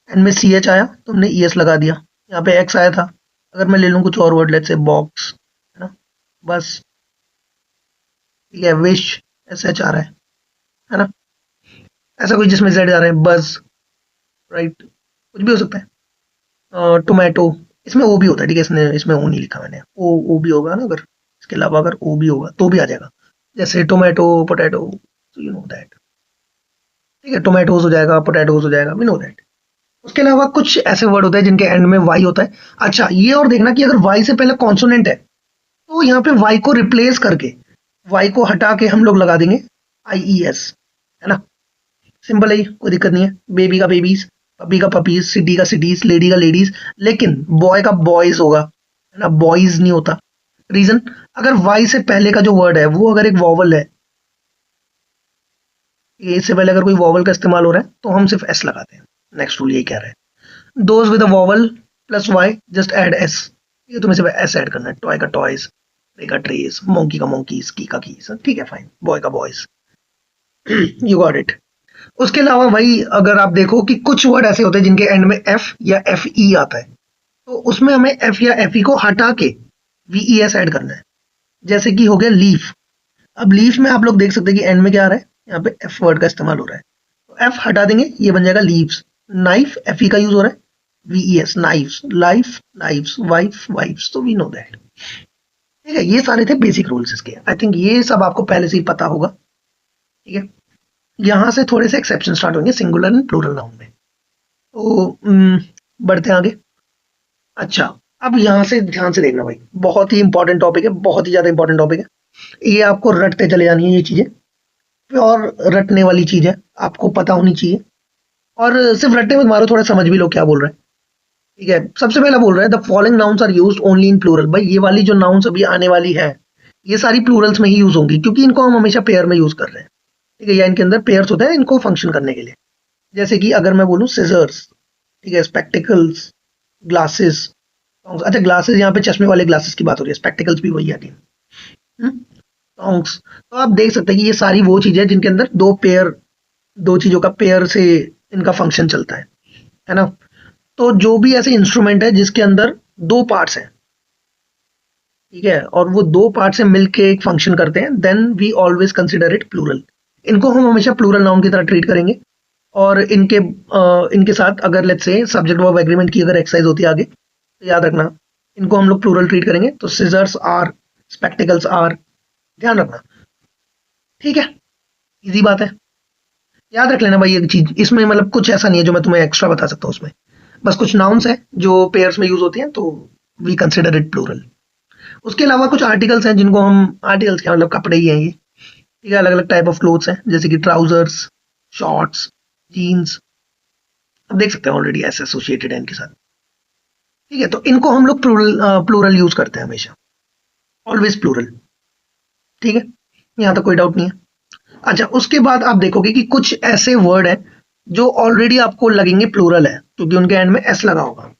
एंड में सी एच आया, तुमने ई एस लगा दिया। यहाँ पे एक्स आया था, अगर मैं ले लूँ कुछ और वर्ड, लेट्स से बॉक्स, है ना, बस, ठीक है, विश, एस एच आ रहा है ना? ऐसा कोई जिसमें जेड आ रहा है, बज, राइट, कुछ भी हो सकता है। टोमेटो, इसमें ओ भी होता है, ठीक है, इसमें ओ नहीं लिखा मैंने, ओ भी होगा ना, अगर इसके अलावा अगर ओ भी होगा तो भी आ जाएगा, जैसे tomato, potato, you know that. ठीक है, टोमेटोज हो जाएगा, पोटैटोज हो जाएगा, वी नो दैट। उसके अलावा कुछ ऐसे वर्ड होते हैं जिनके एंड में वाई होता है। अच्छा, ये और देखना कि अगर वाई से पहले कॉन्सोनेंट है, तो यहाँ पे वाई को रिप्लेस करके, वाई को हटा के हम लोग लगा देंगे आई ई एस, है ना? सिंपल है, कोई दिक्कत नहीं है। बेबी का बेबीज, पपी का पपीज, सिटी का सिटीज, लेडी का लेडीज, लेकिन बॉय का बॉयज होगा, है ना? बॉयज नहीं होता। रीजन, अगर वाई से पहले का जो वर्ड है वो अगर एक वॉवल है, ए से पहले अगर कोई वॉवल का इस्तेमाल हो रहा है तो हम सिर्फ एस लगाते हैं। नेक्स्ट रूल यही कह रहे हैं, those with a vowel plus y just add s. ये तुम्हें सिर्फ एस ऐड करना है। टॉय का टॉयज, ट्रे का ट्रेज, मोंकी का मोंकीज, की का कीज, ठीक है, फाइन। बॉय का बॉयज, यू गॉट इट। उसके अलावा भाई अगर आप देखो कि कुछ वर्ड ऐसे होते हैं जिनके एंड में एफ या एफ ई आता है, तो उसमें हमें एफ या एफ ई को हटा के वी ई एस ऐड करना है। जैसे कि हो गया लीफ। अब लीफ में आप लोग देख सकते हैं कि एंड में क्या आ रहा है? यहाँ पे एफ वर्ड का इस्तेमाल हो रहा है, तो एफ हटा देंगे, ये बन जाएगा लीव्स। नाइफ एफ ई का यूज हो रहा है, VES knives, life lives, wife wifes, तो वी नो दैट। ठीक है, ये सारे थे बेसिक रूल्स इसके, आई थिंक ये सब आपको पहले से ही पता होगा। ठीक है, यहाँ से थोड़े से एक्सेप्शन स्टार्ट होंगे सिंगुलर एंड प्लूरल नाउन में। तो बढ़ते हैं आगे। अच्छा, अब यहाँ से ध्यान से देखना भाई, बहुत ही इंपॉर्टेंट टॉपिक है, बहुत ही ज्यादा इंपॉर्टेंट टॉपिक है। ये आपको रटते चले जानी है ये चीजें, प्योर रटने वाली चीज है, आपको पता होनी चाहिए। और सिर्फ रटने में मारो, थोड़ा समझ भी लो क्या बोल रहे हैं। ठीक है, सबसे पहला बोल रहा है the following nouns are used only in plural. भाई ये वाली जो नाउन्स अभी आने वाली है, ये सारी प्लूरल्स में ही यूज होंगी, क्योंकि इनको हम हमेशा पेयर में यूज कर रहे हैं। ठीक है, या इनके अंदर पेयर्स होते हैं इनको फंक्शन करने के लिए। जैसे कि अगर मैं बोलूँ सिजर्स, ठीक है, स्पेक्टिकल्स, ग्लासेस। अच्छा, ग्लासेस यहाँ पे चश्मे वाले ग्लासेस की बात हो रही है, स्पेक्टिकल्स भी वही आती है। टोंग्स, तो आप देख सकते हैं कि ये सारी वो चीजें हैं जिनके अंदर दो चीजों का पेयर से इनका फंक्शन चलता है ना। तो जो भी ऐसे इंस्ट्रूमेंट है जिसके अंदर दो पार्ट्स हैं, ठीक है, और वो दो पार्ट से मिलके एक फंक्शन करते हैं, then we always consider it plural. इनको हम हमेशा प्लूरल नाउन की तरह ट्रीट करेंगे। और इनके साथ अगर let's say subject verb agreement की अगर एक्सरसाइज होती है आगे, तो याद रखना इनको हम लोग प्लूरल ट्रीट करेंगे। तो सिजर्स आर, स्पेक्टिकल्स आर, ध्यान रखना। ठीक है, इजी बात है, याद रख लेना भाई एक चीज इसमें, मतलब कुछ ऐसा नहीं है जो मैं तुम्हें एक्स्ट्रा बता सकता हूँ उसमें। बस कुछ नाउन्स हैं जो पेयर्स में यूज होती हैं, तो वी कंसिडर इट प्लूरल। उसके अलावा कुछ आर्टिकल्स हैं जिनको हम, आर्टिकल्स क्या मतलब कपड़े ही हैं ये। ठीक है, अलग अलग टाइप ऑफ क्लोथ्स हैं, जैसे कि ट्राउजर्स, शॉर्ट्स, जीन्स। आप देख सकते हैं ऑलरेडी ऐसे एसोसिएटेड है इनके साथ। ठीक है, तो इनको हम लोग प्लूरल यूज करते हैं हमेशा, ऑलवेज प्लूरल। ठीक है, यहाँ तक कोई डाउट नहीं है। अच्छा, उसके बाद आप देखोगे कि कुछ ऐसे वर्ड हैं जो ऑलरेडी आपको लगेंगे प्लूरल है, क्योंकि उनके एंड में एस लगा होगा।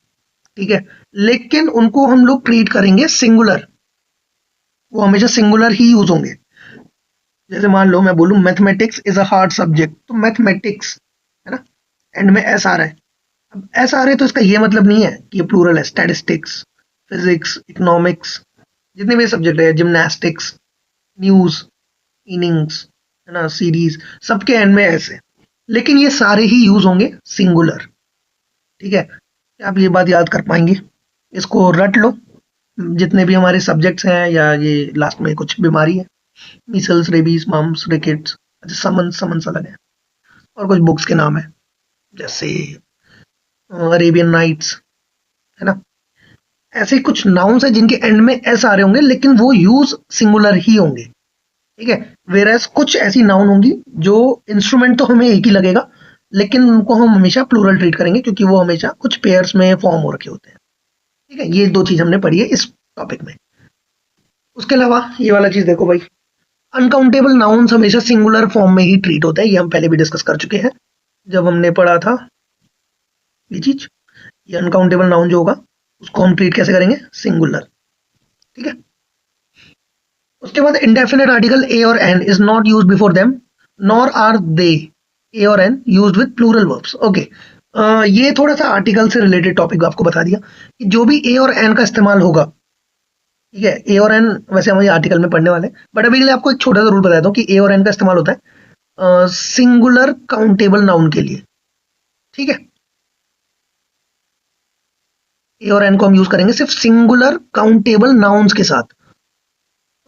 ठीक है, लेकिन उनको हम लोग ट्रीट करेंगे सिंगुलर, वो हमेशा सिंगुलर ही यूज होंगे। जैसे मान लो मैं बोलूं mathematics is a hard subject, तो मैथमेटिक्स, है ना, एंड में एस आ रहा है। अब एस आ रहा है तो इसका ये मतलब नहीं है कि ये प्लूरल है। स्टैटिस्टिक्स, फिजिक्स, इकोनॉमिक्स, जितने भी सब्जेक्ट है, जिमनास्टिक्स, न्यूज, इनिंग्स, है ना, सीरीज, सबके एंड में एस है, लेकिन ये सारे ही यूज होंगे सिंगुलर। ठीक है, क्या आप ये बात याद कर पाएंगे? इसको रट लो, जितने भी हमारे सब्जेक्ट्स हैं, या ये लास्ट में कुछ बीमारी है, मीसल्स, रेबीज, मम्स, रिकेट्स। अच्छा, समन्स अलग है, और कुछ बुक्स के नाम है जैसे अरेबियन नाइट्स, है ना। ऐसे कुछ नाउन्स है जिनके एंड में एस आ रहे होंगे, लेकिन वो यूज सिंगुलर ही होंगे। ठीक है, वेरएस कुछ ऐसी नाउन होंगी जो इंस्ट्रूमेंट तो हमें एक ही लगेगा, लेकिन उनको हम हमेशा प्लूरल ट्रीट करेंगे, क्योंकि वो हमेशा कुछ पेयर्स में फॉर्म हो रखे होते हैं। ठीक है, ये दो चीज हमने पढ़ी है इस टॉपिक में। उसके अलावा ये वाला चीज देखो भाई, अनकाउंटेबल नाउन्स हमेशा सिंगुलर फॉर्म में ही ट्रीट होता है, ये हम पहले भी डिस्कस कर चुके हैं जब हमने पढ़ा था ये चीज। ये अनकाउंटेबल नाउन जो होगा उसको हम ट्रीट कैसे करेंगे? सिंगुलर। ठीक है, उसके बाद इंडेफिनेट आर्टिकल ए और an is not use before them, nor are they a और an use with plural verbs. Okay, ये थोड़ा सा आर्टिकल से रिलेटेड टॉपिक आपको बता दिया कि जो भी ए और एन का इस्तेमाल होगा, ठीक है, ए और एन वैसे हम ये आर्टिकल में पढ़ने वाले हैं, बट अभी के लिए आपको एक छोटा सा रूल बता देता हूँ कि ए और एन का इस्तेमाल होता है सिंगुलर काउंटेबल नाउन के लिए। ठीक है, ए और एन को हम यूज करेंगे सिर्फ सिंगुलर काउंटेबल नाउन्स के साथ।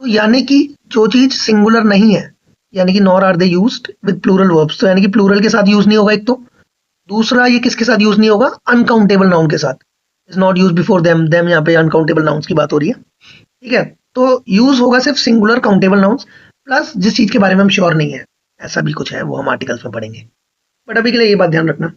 तो यानी कि जो चीज सिंगुलर नहीं है, यानी कि nor are they used with plural verbs, तो यानी कि प्लूरल के साथ यूज नहीं होगा एक तो। दूसरा, ये किसके साथ यूज नहीं होगा? अनकाउंटेबल नाउन के साथ। Is not use before them, them यहाँ पे अनकाउंटेबल नाउन्स की बात हो रही है। ठीक है, तो यूज होगा सिर्फ सिंगुलर काउंटेबल नाउन्स, प्लस जिस चीज के बारे में हम श्योर नहीं है, ऐसा भी कुछ है वो हम आर्टिकल्स में पढ़ेंगे। बट अभी के लिए ये बात ध्यान रखना,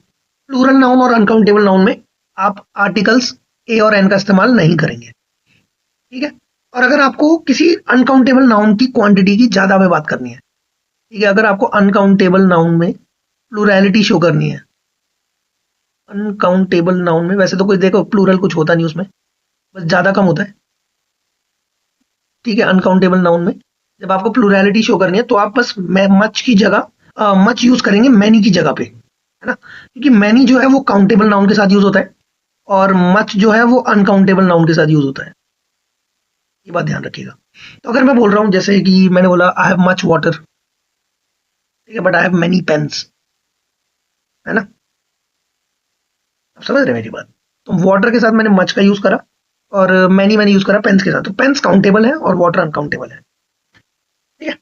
प्लूरल नाउन और अनकाउंटेबल नाउन में आप आर्टिकल्स ए और एन का इस्तेमाल नहीं करेंगे। ठीक है, और अगर आपको किसी अनकाउंटेबल नाउन की क्वांटिटी की ज्यादा में बात करनी है, ठीक है, अगर आपको अनकाउंटेबल नाउन में प्लूरैलिटी शो करनी है, अनकाउंटेबल नाउन में वैसे तो कुछ देखो प्लूरल कुछ होता नहीं उसमें, बस ज्यादा कम होता है। ठीक है, अनकाउंटेबल नाउन में जब आपको प्लूरैलिटी शो करनी है, तो आप बस मच की जगह मच यूज करेंगे मैनी की जगह पे, है ना, क्योंकि मैनी जो है वो काउंटेबल नाउन के साथ यूज होता है, और मच जो है वो अनकाउंटेबल नाउन के साथ यूज होता है। ये बात ध्यान रखिएगा। तो अगर मैं बोल रहा हूं जैसे कि मैंने बोला आई हैव मच वाटर, ठीक है, but I have many pens, है ना? आप समझ रहे हैं मेरी बात? तो वाटर के साथ मैंने मच का यूज करा, और मैनी मैंने यूज करा पेन्स के साथ, तो पेन्स काउंटेबल है और वाटर अनकाउंटेबल है। ठीक है,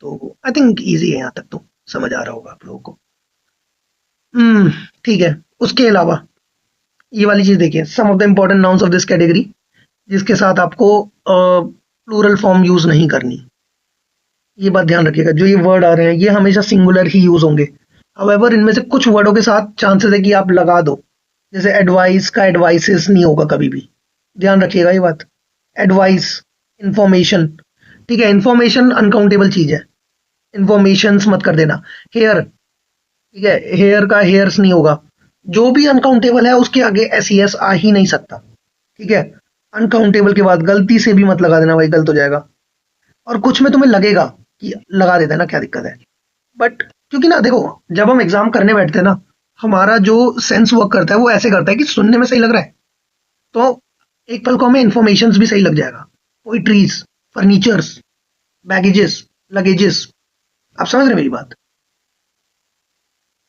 तो आई थिंक इजी है, यहाँ तक तो समझ आ रहा होगा आप लोगों को। ठीक है। उसके अलावा ये वाली चीज देखिए, some of the important nouns of this category, जिसके साथ आपको प्लूरल फॉर्म यूज नहीं करनी। ये बात ध्यान रखिएगा, जो ये वर्ड आ रहे हैं ये हमेशा सिंगुलर ही यूज होंगे। हाउएवर इनमें से कुछ वर्डों के साथ चांसेस है कि आप लगा दो, जैसे एडवाइस का एडवाइसेस नहीं होगा कभी भी, ध्यान रखिएगा ये बात। एडवाइस, इंफॉर्मेशन, ठीक है, इंफॉर्मेशन अनकाउंटेबल चीज है, इंफॉर्मेशंस मत कर देना। हेयर, ठीक है, हेयर का हेयर्स नहीं होगा। जो भी अनकाउंटेबल है उसके आगे एस ई एस आ ही नहीं सकता। ठीक है, अनकाउंटेबल के बाद गलती से भी मत लगा देना, भाई गलत हो जाएगा। और कुछ में तुम्हें लगेगा कि लगा देता है ना, क्या दिक्कत है, बट क्योंकि ना देखो, जब हम एग्जाम करने बैठते हैं ना, हमारा जो सेंस वर्क करता है वो ऐसे करता है कि सुनने में सही लग रहा है, तो एक पल को हमें इंफॉर्मेशन भी सही लग जाएगा। पोइट्रीज, फर्नीचर्स, बैगेजेस, लगेजेस, आप समझ रहे हैं मेरी बात?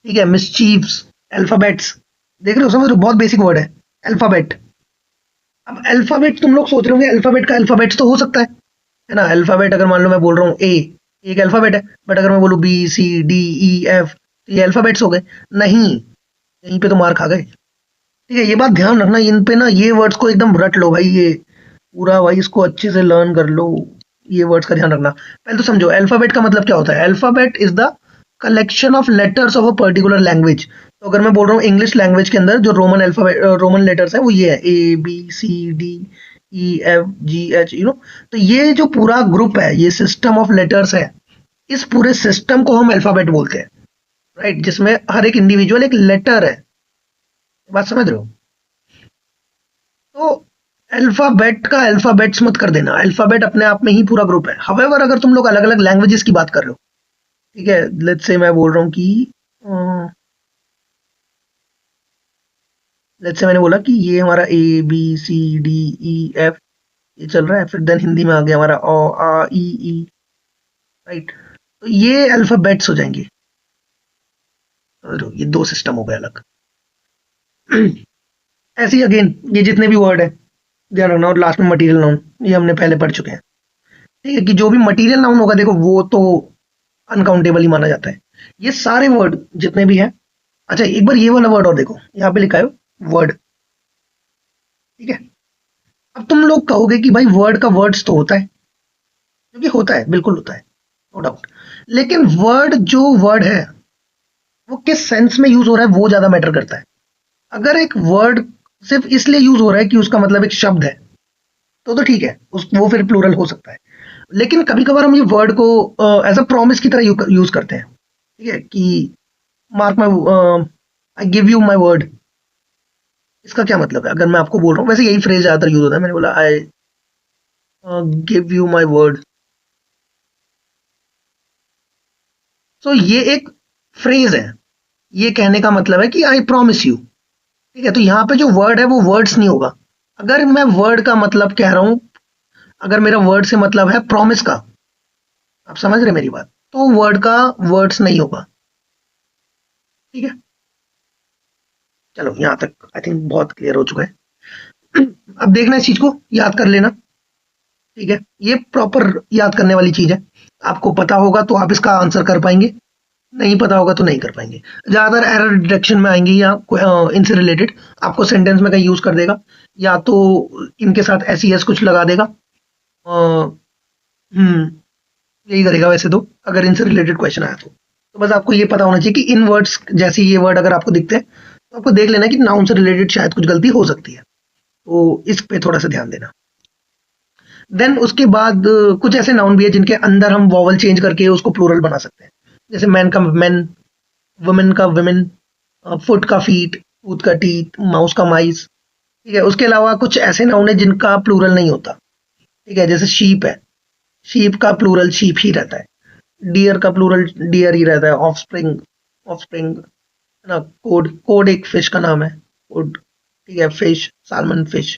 ठीक है, मिसचीव्स, अल्फाबेट्स, देख रहे हो, समझ रहे हो, बहुत बेसिक वर्ड है अल्फाबेट। अब अल्फाबेट तुम लोग सोच रहे होंगे अल्फाबेट का अल्फाबेट्स तो हो सकता है ना? अल्फाबेट अगर मान लो मैं बोल रहा हूँ ए, एक अल्फाबेट है, बट अगर मैं बोलूँ B C D E F, तो ये अल्फाबेट्स हो गए? नहीं, यहीं पे तो मार खा गए। ठीक है, ये बात ध्यान रखना, इन पे ना ये वर्ड्स को एकदम रट लो भाई, ये पूरा भाई इसको अच्छे से लर्न कर लो, ये वर्ड्स का ध्यान रखना। पहले तो समझो अल्फाबेट का मतलब क्या होता है। Alphabet is the collection of letters of a particular language. तो अगर मैं बोल रहा हूँ इंग्लिश लैंग्वेज के अंदर जो रोमन अल्फाबेट, रोमन लेटर्स है वो ये है, A B C D E F G H, तो ये जो पूरा ग्रुप है, ये सिस्टम ऑफ लेटर्स है, इस पूरे सिस्टम को हम अल्फाबेट बोलते हैं, राइट, जिसमें हर एक इंडिविजुअल एक लेटर है। बात समझ रहे हो? तो अल्फाबेट का अल्फाबेट्स मत कर देना, अल्फाबेट अपने आप में ही पूरा ग्रुप है। हावेवर अगर तुम लोग अलग अलग लैंग्वेजेस की बात कर रहे हो, ठीक है, लेट्स से मैं बोल रहा हूँ कि लेट्स से मैंने बोला कि ये हमारा A B C D E F ये चल रहा है, फिर देन हिंदी में आ गया हमारा अ आ ई, राइट, तो ये अल्फाबेट्स हो जाएंगे। और ये दो सिस्टम हो गए अलग। ऐसे ही अगेन ये जितने भी वर्ड है ध्यान रखना, और लास्ट में मटेरियल नाउन, ये हमने पहले पढ़ चुके हैं। ठीक है, कि जो भी मटेरियल नाउन होगा देखो वो तो अनकाउंटेबल ही माना जाता है। ये सारे वर्ड जितने भी हैं, अच्छा एक बार ये वाला वर्ड और देखो, यहाँ पे लिखा है वर्ड। ठीक है, अब तुम लोग कहोगे कि भाई वर्ड का वर्ड्स तो होता है, क्योंकि होता है, बिल्कुल होता है, नो डाउट, लेकिन वर्ड जो वर्ड है वो किस सेंस में यूज हो रहा है वो ज्यादा मैटर करता है। अगर एक वर्ड सिर्फ इसलिए यूज हो रहा है कि उसका मतलब एक शब्द है, तो ठीक है, उस वो फिर प्लूरल हो सकता है। लेकिन कभी कभार हम ये वर्ड को एज अ प्रॉमिस की तरह यूज करते हैं। ठीक है, कि mark my, I give you my word, इसका क्या मतलब है? अगर मैं आपको बोल रहा हूँ, वैसे यही फ्रेज ज्यादातर यूज होता है, मैंने बोला I give you my word, तो ये एक फ्रेज है, ये कहने का मतलब है कि आई प्रॉमिस यू। ठीक है, तो यहाँ पे जो वर्ड है वो वर्ड्स नहीं होगा। अगर मैं वर्ड का मतलब कह रहा हूं, अगर मेरा वर्ड से मतलब है प्रॉमिस का, आप समझ रहे मेरी बात, तो वर्ड का वर्ड्स नहीं होगा। ठीक है, चलो यहाँ तक आई थिंक बहुत क्लियर हो चुका है। अब देखना इस चीज को याद कर लेना। ठीक है, ये प्रॉपर याद करने वाली चीज है, आपको पता होगा तो आप इसका आंसर कर पाएंगे, नहीं पता होगा तो नहीं कर पाएंगे। ज्यादातर एरर डिटेक्शन में आएंगी, या इनसे रिलेटेड आपको सेंटेंस में कहीं यूज कर देगा, या तो इनके साथ एस ई एस कुछ लगा देगा। हम्म, यही करेगा वैसे तो, अगर इनसे रिलेटेड क्वेश्चन आया तो बस आपको ये पता होना चाहिए कि इन वर्ड्स जैसे ये वर्ड अगर आपको दिखते हैं तो आपको देख लेना कि नाउन से रिलेटेड शायद कुछ गलती हो सकती है, तो इस पे थोड़ा सा ध्यान देना। देन उसके बाद कुछ ऐसे नाउन भी है जिनके अंदर हम वॉवल चेंज करके उसको प्लूरल बना सकते हैं, जैसे मैन का मैन, वुमेन का वुमेन, फुट का फीट, टूथ का टीथ, माउस का माइस। ठीक है, उसके अलावा कुछ ऐसे नाउन है जिनका प्लूरल नहीं होता। ठीक है, जैसे शीप है, शीप का प्लूरल शीप ही रहता है। डियर का प्लूरल डियर ही रहता है। ऑफस्प्रिंग, ऑफस्प्रिंग, है ना। कोड, कोड एक फिश का नाम है, कोड। ठीक है, फिश, सालमन फिश,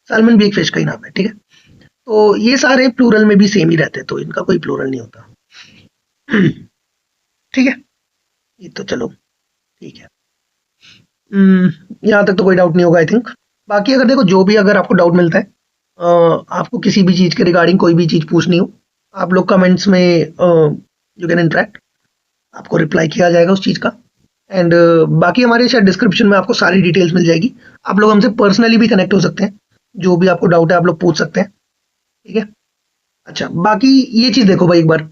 सालमन भी एक फिश का ही नाम है। ठीक है, तो ये सारे प्लूरल में भी सेम ही रहते हैं, तो इनका कोई प्लूरल नहीं होता। ठीक है, ये तो चलो ठीक है। यहाँ तक तो कोई डाउट नहीं होगा आई थिंक। बाकी अगर देखो जो भी अगर आपको डाउट मिलता है, आपको किसी भी चीज़ के रिगार्डिंग कोई भी चीज़ पूछनी हो, आप लोग कमेंट्स में यू कैन इंटरेक्ट, आपको रिप्लाई किया जाएगा उस चीज़ का। एंड बाकी हमारे शायद डिस्क्रिप्शन में आपको सारी डिटेल्स मिल जाएगी। आप लोग हमसे पर्सनली भी कनेक्ट हो सकते हैं, जो भी आपको डाउट है आप लोग पूछ सकते हैं, ठीक है। अच्छा, बाकी ये चीज़ देखो भाई एक बार,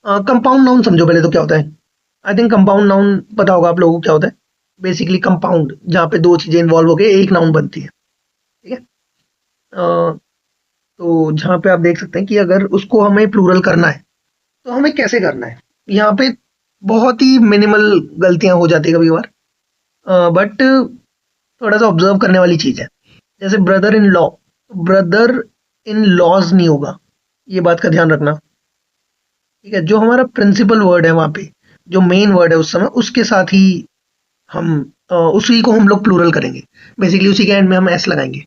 कंपाउंड नाउन समझो पहले तो क्या होता है। आई थिंक कंपाउंड नाउन पता होगा आप लोगों को क्या होता है। बेसिकली कंपाउंड जहाँ पे दो चीज़ें इन्वॉल्व हो गए एक नाउन बनती है, ठीक है। तो जहाँ पे आप देख सकते हैं कि अगर उसको हमें प्लूरल करना है तो हमें कैसे करना है। यहाँ पे बहुत ही मिनिमल गलतियां हो जाती है कभी कभार, बट थोड़ा सा ऑब्जर्व करने वाली चीज है। जैसे brother in law, brother in laws नहीं होगा, ये बात का ध्यान रखना, ठीक है। जो हमारा प्रिंसिपल वर्ड है वहां पे, जो मेन वर्ड है उस समय, उसके साथ ही हम उसी को हम लोग प्लूरल करेंगे। बेसिकली उसी के एंड में हम एस लगाएंगे।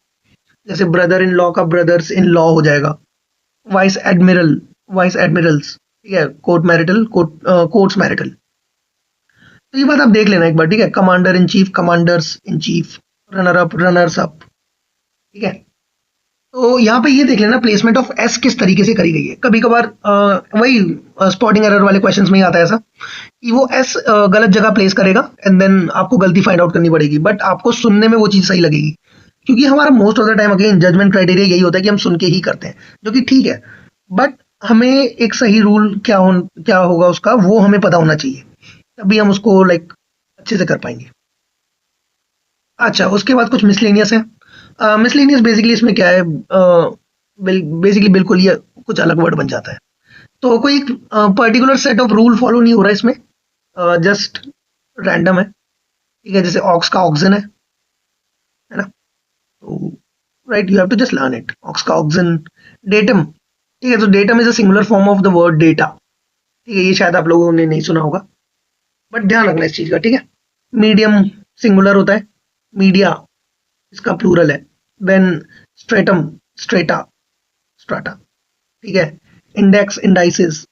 जैसे ब्रदर इन लॉ का ब्रदर्स इन लॉ हो जाएगा। वाइस एडमिरल, वाइस एडमिरल्स, ठीक है। Court marital, courts marital. तो ये बात आप देख लेना एक बार, ठीक है। Commander in chief, commanders in chief. Runner up, runners up, ठीक है। तो यहाँ पे ये देख लेना प्लेसमेंट ऑफ एस किस तरीके से करी गई है। कभी कभार वही स्पॉटिंग एरर वाले क्वेश्चंस में ही आता है ऐसा कि वो एस गलत जगह प्लेस करेगा एंड देन आपको गलती फाइंड आउट करनी पड़ेगी, बट आपको सुनने में वो चीज सही लगेगी, क्योंकि हमारा most of the time again judgement criteria यही होता है कि हम सुन के ही करते हैं, जो कि ठीक है। बट हमें एक सही रूल क्या होगा उसका वो हमें पता होना चाहिए, तभी हम उसको लाइक अच्छे से कर पाएंगे। अच्छा, उसके बाद कुछ मिसलेनियस है। मिसलेनियस बेसिकली इसमें क्या है, बेसिकली बिल्कुल ये कुछ अलग वर्ड बन जाता है। तो कोई एक particular set of rule follow नहीं हो रहा है इसमें, जस्ट रैंडम है, ठीक है। जैसे ऑक्स का ऑक्सन है ना। तो right, you have to just learn it. Ox का ऑक्सन। डेटम, ठीक है। तो datum is a singular form of the word data, ठीक है। ये शायद आप लोगों ने नहीं सुना होगा, बट ध्यान रखना इस चीज का, ठीक है। मीडियम सिंगुलर होता है, मीडिया इसका प्लूरल है। देन स्ट्रेटम, स्ट्रेटा, स्ट्राटा, ठीक है। इंडेक्स, इंडाइसिस,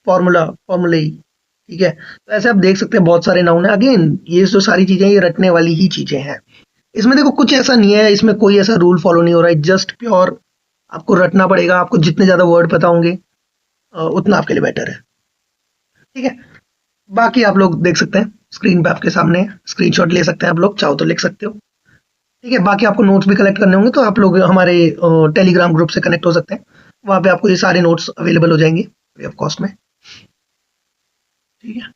फॉर्मूला, फॉर्मूले, ठीक है। तो ऐसे आप देख सकते हैं बहुत सारे नाउन है। अगेन ये जो सारी चीजें ये रटने वाली ही चीजें हैं। इसमें देखो कुछ ऐसा नहीं है, इसमें कोई ऐसा रूल फॉलो नहीं हो रहा है, जस्ट प्योर आपको रटना पड़ेगा। आपको जितने ज्यादा वर्ड पता होंगे उतना आपके लिए बेटर है, ठीक है। बाकी आप लोग देख सकते हैं स्क्रीन पे आपके सामने, स्क्रीनशॉट ले सकते हैं आप लोग, चाहो तो लिख सकते हो, ठीक है। बाकी आपको नोट्स भी कलेक्ट करने होंगे तो आप लोग हमारे टेलीग्राम ग्रुप से कनेक्ट हो सकते हैं, वहां पे आपको ये सारे नोट्स अवेलेबल हो जाएंगे फ्री ऑफ कॉस्ट में, ठीक है।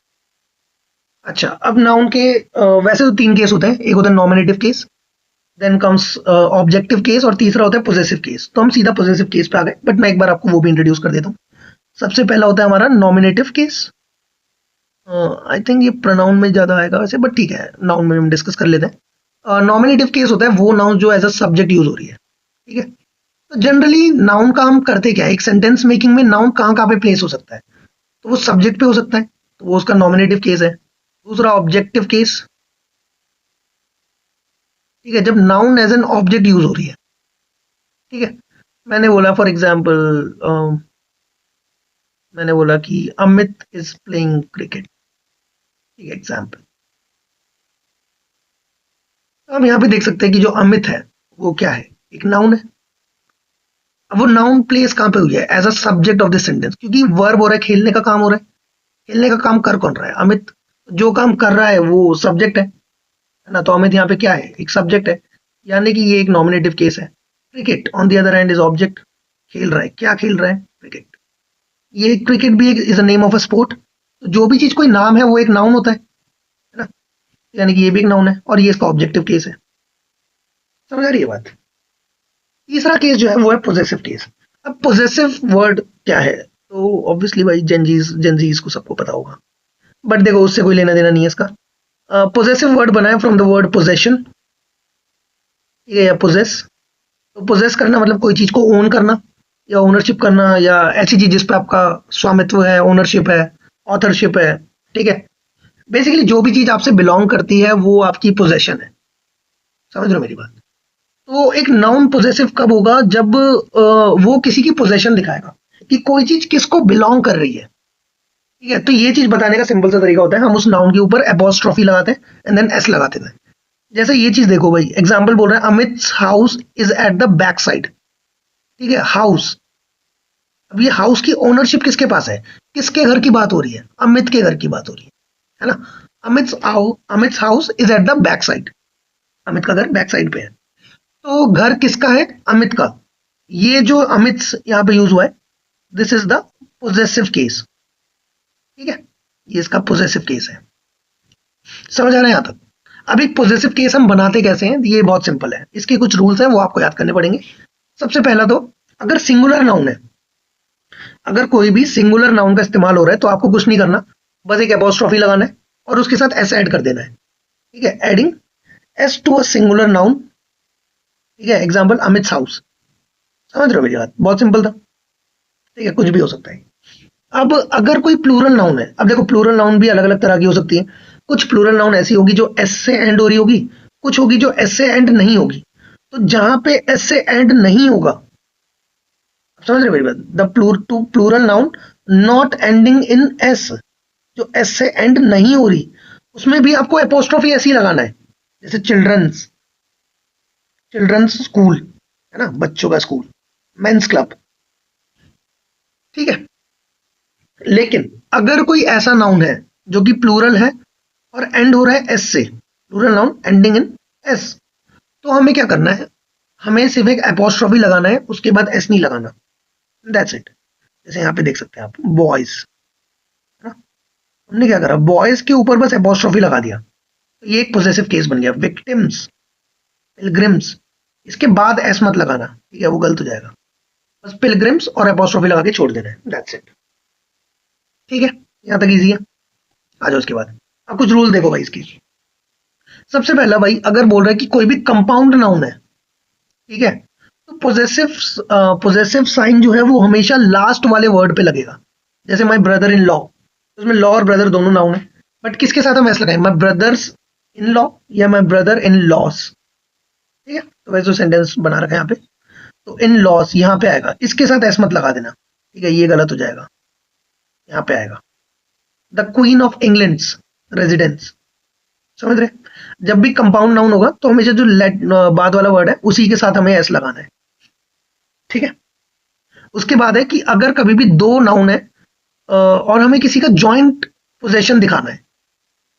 अच्छा, अब नाउन के वैसे तो तीन केस होते हैं। एक होता है nominative case, then comes objective case, और तीसरा होता है पोजेसिव केस। तो हम सीधा पोजेसिव केस पे आ गए, बट मैं एक बार आपको वो भी इंट्रोड्यूस कर देता हूँ। सबसे पहला होता है हमारा नॉमिनेटिव केस। आई थिंक ये प्रोनाउन में ज्यादा आएगा वैसे, बट ठीक है, नाउन में हम डिस्कस कर लेते हैं। नॉमिनेटिव केस होता है वो नाउन जो एज अ सब्जेक्ट यूज हो रही है, ठीक है। तो जनरली नाउन का हम करते क्या है, एक सेंटेंस मेकिंग में नाउन कहाँ कहाँ पे प्लेस हो सकता है, तो वो सब्जेक्ट पे हो सकता है, तो वो उसका नॉमिनेटिव केस है। दूसरा ऑब्जेक्टिव केस, ठीक है, जब noun as an object use हो रही है, ठीक है। मैंने बोला फॉर एग्जाम्पल, मैंने बोला कि अमित इज प्लेइंग क्रिकेट, ठीक है, एग्जाम्पल। हम यहाँ पे देख सकते हैं कि जो अमित है वो क्या है, एक नाउन है। अब वो नाउन प्लेस कहाँ पे हुई है, as a subject of this sentence, क्योंकि वर्ब हो रहा है, खेलने का काम हो रहा है। खेलने का काम कर कौन रहा है, अमित। जो काम कर रहा है वो सब्जेक्ट है ना। तो अमित यहाँ पे क्या है, एक सब्जेक्ट है, यानी कि ये एक नॉमिनेटिव केस है। Cricket on the other hand is object, खेल रहा है, क्या खेल रहा है, क्रिकेट। ये क्रिकेट भी is a name of a sport. तो जो भी चीज कोई नाम है वो एक नाउन होता है ना। यानी कि ये भी एक नाउन है, और ये इसका ऑब्जेक्टिव केस है। समझ आ रही है बात। तीसरा केस जो है वो है पोजेसिव केस। अब पोजेसिव वर्ड क्या है, तो ऑब्वियसली भाई जेनजीज को सबको पता होगा, बट देखो उससे कोई लेना देना नहीं है इसका। पोजेसिव वर्ड बना है फ्रॉम द वर्ड पोजेशन, ठीक है, या पोजेस। तो पोजेस करना मतलब कोई चीज को ओन करना, या ओनरशिप करना, या ऐसी चीज जिस पे आपका स्वामित्व है, ओनरशिप है, ऑथरशिप है, ठीक है। बेसिकली जो भी चीज आपसे बिलोंग करती है वो आपकी पोजेशन है। समझ रहे हो मेरी बात। तो एक नाउन पोजेसिव कब होगा, जब वो किसी की पोजेशन दिखाएगा कि कोई चीज किसको बिलोंग कर रही है, ठीक है, तो ये चीज बताने का सिंपल सा तरीका होता है, हम उस नाउन के ऊपर एपोस्ट्रोफी लगाते हैं एंड देन एस लगाते हैं। जैसे ये चीज देखो भाई, एग्जाम्पल बोल रहे हैं Amit's house is at the back side. ठीक है, हाउस, अब ये हाउस की ओनरशिप किसके पास है, किसके घर की बात हो रही है, अमित के घर की बात हो रही है ना। Amit's house is at the back side, Amit का घर बैक साइड पे है, तो घर किसका है, अमित का। ये जो अमित यहाँ पे यूज हुआ है, this is the possessive case. ठीक है, ये इसका पोजेसिव केस है। समझ आ रहा है यहाँ तक। अब एक पोजेसिव केस हम बनाते कैसे हैं, ये बहुत सिंपल है, इसके कुछ रूल्स हैं वो आपको याद करने पड़ेंगे। सबसे पहला तो, अगर सिंगुलर नाउन है, अगर कोई भी सिंगुलर नाउन का इस्तेमाल हो रहा है तो आपको कुछ नहीं करना, बस एक एपोस्ट्रोफी लगाना है और उसके साथ एस ऐड कर देना है। ठीक है, adding s to a singular noun. ठीक है, एग्जाम्पल अमित हाउस। समझ रहे हो मेरी बात, बहुत सिंपल था। ठीक है, कुछ भी हो सकता है। अब अगर कोई प्लूरल नाउन है, अब देखो प्लूरल नाउन भी अलग अलग तरह की हो सकती है। कुछ प्लूरल नाउन ऐसी होगी जो एस से एंड हो रही होगी, कुछ होगी जो एस से एंड नहीं होगी। तो जहां पे एस से एंड नहीं होगा, समझ रहे मेरी बात, the plural noun not ending in s, जो एस से एंड नहीं हो रही, उसमें भी आपको एपोस्ट्रोफी ऐसी लगाना है। जैसे चिल्ड्रंस, चिल्ड्रंस स्कूल है ना, बच्चों का स्कूल, मेंस क्लब। ठीक है, लेकिन अगर कोई ऐसा नाउन है जो कि प्लूरल है और एंड हो रहा है एस से, plural noun ending in s, तो हमें क्या करना है, हमें सिर्फ एक एपोस्ट्रोफी लगाना है, उसके बाद एस नहीं लगाना, दैट्स इट। जैसे यहाँ पे देख सकते हैं आप, बॉयज, हमने क्या करा, बॉयज के ऊपर बस एपोस्ट्रोफी लगा दिया, तो ये एक पोजेसिव केस बन गया। विक्टिम्स, पिलग्रिम्स, इसके बाद एस मत लगाना, ठीक है, वो गलत हो जाएगा। बस पिलग्रिम्स और एपोस्ट्रोफी लगा के छोड़ देना है, दैट्स इट। ठीक है, यहाँ तक इजी है। आ जाओ उसके बाद, अब कुछ रूल देखो भाई इसकी। सबसे पहला भाई, अगर बोल रहा है कि कोई भी कंपाउंड नाउन है, ठीक है, तो पोजेसिव साइन जो है वो हमेशा लास्ट वाले वर्ड पे लगेगा। जैसे माई ब्रदर इन लॉ, उसमें लॉ और ब्रदर दोनों नाउन है, बट किसके साथ हम ऐसा लगाएं, माई ब्रदर्स इन लॉ या माई ब्रदर इन लॉस। ठीक है, तो वैसे सेंटेंस बना रखा है यहाँ पे, तो इन लॉस यहाँ पे आएगा, इसके साथ एस मत लगा देना, ठीक है, ये गलत हो जाएगा, यहाँ पे आएगा the queen of England's residence. समझ रहे, जब भी कंपाउंड नाउन होगा तो हमेशा जो बाद वाला वर्ड है उसी के साथ हमें एस लगाना है। ठीक है, उसके बाद है कि अगर कभी भी दो नाउन है और हमें किसी का जॉइंट पोजेशन दिखाना है,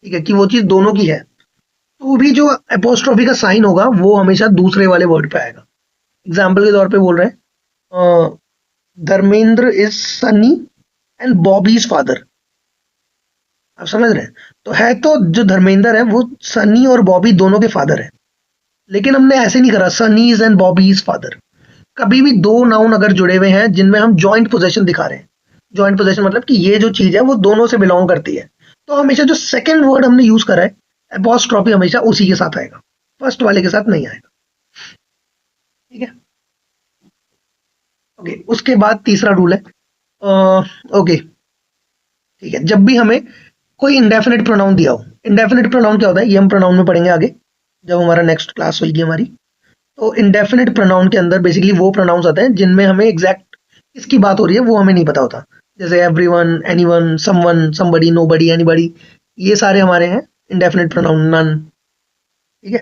ठीक है, कि वो चीज दोनों की है, तो भी जो एपोस्ट्रोफी का साइन होगा वो हमेशा दूसरे वाले वर्ड पे आएगा। एग्जाम्पल के तौर पे बोल रहे हैं Dharmendra is Sunny and Bobby's father. आप समझ रहे हैं, तो है तो जो धर्मेंद्र है वो सनी और बॉबी दोनों के फादर है, लेकिन हमने ऐसे नहीं करा सनीज एंड बॉबीज फादर। कभी भी दो नाउन अगर जुड़े हुए हैं जिनमें हम जॉइंट पोजेशन दिखा रहे हैं, जॉइंट पोजेशन मतलब कि ये जो चीज है वो दोनों से बिलोंग करती है, तो हमेशा जो सेकंड वर्ड हमने यूज करा है एपोस्ट्रोफी हमेशा उसी के साथ आएगा, फर्स्ट वाले के साथ नहीं आएगा। ठीक है, ओके, उसके बाद तीसरा रूल है, ओके, ठीक है, जब भी हमें कोई इंडेफिनिट प्रोनाउन दिया हो, इंडेफिनिट प्रोनाउन क्या होता है ये हम प्रोनाउन में पढ़ेंगे आगे जब हमारा नेक्स्ट क्लास होगी हमारी। तो इंडेफिनिट प्रोनाउन के अंदर बेसिकली वो प्रोनाउंस आते हैं जिनमें हमें एग्जैक्ट किसकी बात हो रही है वो हमें नहीं पता होता, जैसे everyone, anyone, someone, somebody, nobody, anybody, ये सारे हमारे हैं इंडेफिनिट प्रोनाउन, नन। ठीक है,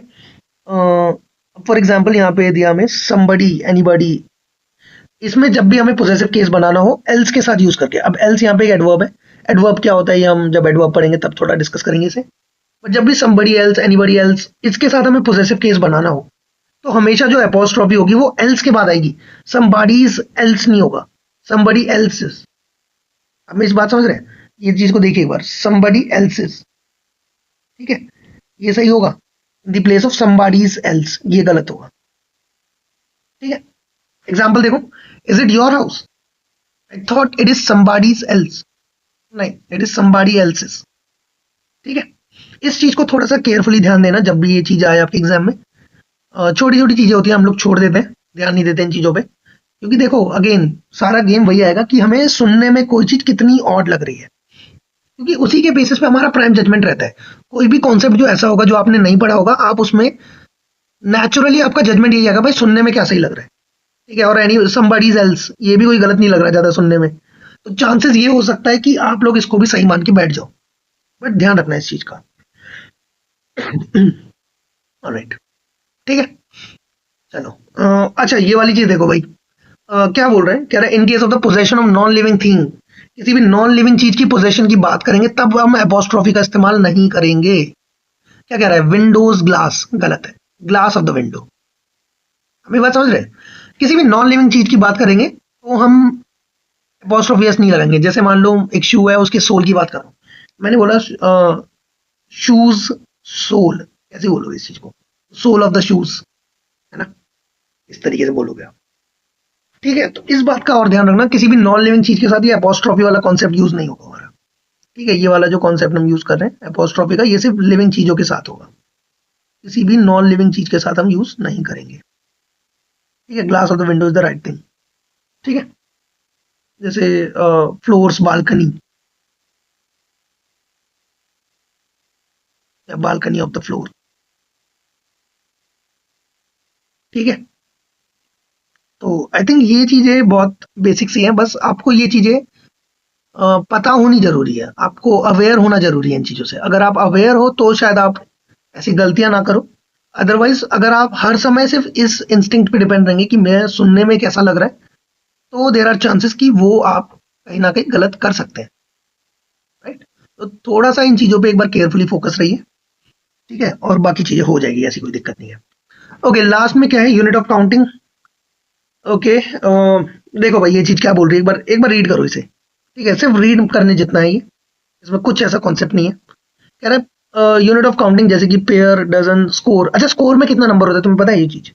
फॉर एग्जांपल यहाँ पे दिया हमें समबडी, एनीबडी, इसमें जब भी हमें पोजेसिव केस बनाना हो एल्स के साथ यूज करके, अब एल्स यहाँ पे एक एडवर्ब है, एडवर्ब क्या होता है ये हम जब एडवर्ब पढ़ेंगे तब थोड़ा डिस्कस करेंगे इसे, बट जब भी समबडी एल्स, एनीबडी एल्स, इसके साथ हमें पोजेसिव केस बनाना हो तो हमेशा जो एपोस्ट्रोफी होगी वो एल्स के बाद आएगी, समबडीज एल्स नहीं होगा, समबडी एल्सिस। अब इस बात समझ रहे हैं, ये चीज को देखिए एक बार, समबडी एल्सिस, ठीक है, ये सही होगा, in the place of somebody's else ये गलत होगा। ठीक है, एग्जाम्पल देखो, is it your house, I thought it is somebody's else, नहीं, इट इज समबडी एल्सिस। ठीक है, इस चीज को थोड़ा सा केयरफुली ध्यान देना जब भी ये चीज आए आपके एग्जाम में। छोटी छोटी चीजें होती हैं हम लोग छोड़ देते हैं, ध्यान नहीं देते इन चीजों पे, क्योंकि देखो अगेन सारा गेम वही आएगा कि हमें सुनने में कोई चीज कितनी ऑड लग रही है, क्योंकि उसी के बेसिस पे हमारा प्राइम जजमेंट रहता है। कोई भी कॉन्सेप्ट जो ऐसा होगा जो आपने नहीं पढ़ा होगा, आप उसमें नेचुरली आपका जजमेंट यही आएगा भाई सुनने में क्या सही लग रहा है। ठीक है, और एनी समबडीज एल्स ये भी कोई गलत नहीं लग रहा ज्यादा सुनने में, तो चांसेस ये हो सकता है कि आप लोग इसको भी सही मान के बैठ जाओ, बट ध्यान रखना इस चीज का। ऑलराइट, ठीक है। चलो अच्छा ये वाली चीज देखो भाई, क्या बोल रहे हैं, कह रहे हैं in case of the possession of non living thing, किसी भी नॉन लिविंग चीज की पोजेशन की बात करेंगे तब हम अपोस्ट्रोफी का इस्तेमाल नहीं करेंगे। क्या कह रहा है, विंडोज ग्लास, गलत है, ग्लास ऑफ द विंडो। हमें बात समझ रहे हैं, किसी भी नॉन लिविंग चीज की बात करेंगे तो हम अपोस्ट्रोफी एस नहीं लगाएंगे। जैसे मान लो एक शू है, उसके सोल की बात कर रहा हूँ, मैंने बोला शूज सोल, कैसे बोलोगे इस चीज को, सोल ऑफ द शूज, है ना, इस तरीके से बोलोगे आप। ठीक है, तो इस बात का और ध्यान रखना, किसी भी नॉन लिविंग चीज के साथ ये अपोस्ट्रोफी वाला कॉन्सेप्ट यूज नहीं होगा हमारा। ठीक है, ये वाला जो कॉन्सेप्ट हम यूज कर रहे हैं अपोस्ट्रोफी का, ये सिर्फ लिविंग चीजों के साथ होगा, किसी भी नॉन लिविंग चीज के साथ हम यूज नहीं करेंगे। ठीक है, glass of the window is the right thing. ठीक है, जैसे फ्लोर्स, बालकनी, या बालकनी ऑफ द फ्लोर। ठीक है, तो आई थिंक ये चीजें बहुत बेसिक सी हैं, बस आपको ये चीजें पता होनी जरूरी है, आपको अवेयर होना जरूरी है इन चीजों से। अगर आप अवेयर हो तो शायद आप ऐसी गलतियां ना करो। अदरवाइज अगर आप हर समय सिर्फ इस इंस्टिंक्ट पे डिपेंड रहेंगे कि मैं सुनने में कैसा लग रहा है, तो देर आर चांसेस कि वो आप कहीं ना कहीं गलत कर सकते हैं। राइट, तो थोड़ा सा इन चीजों पे एक बार केयरफुली फोकस रहिए। ठीक है, और बाकी चीजें हो जाएगी, ऐसी कोई दिक्कत नहीं है। ओके, लास्ट में क्या है, यूनिट ऑफ काउंटिंग। ओके, देखो भाई ये चीज क्या बोल रही है, एक बार रीड करो इसे। ठीक है, सिर्फ रीड करने जितना है ये, इसमें कुछ ऐसा कॉन्सेप्ट नहीं है। कह रहा है यूनिट ऑफ काउंटिंग जैसे कि पेयर, डजन, स्कोर। अच्छा, स्कोर में कितना नंबर होता है तुम्हें पता है ये चीज?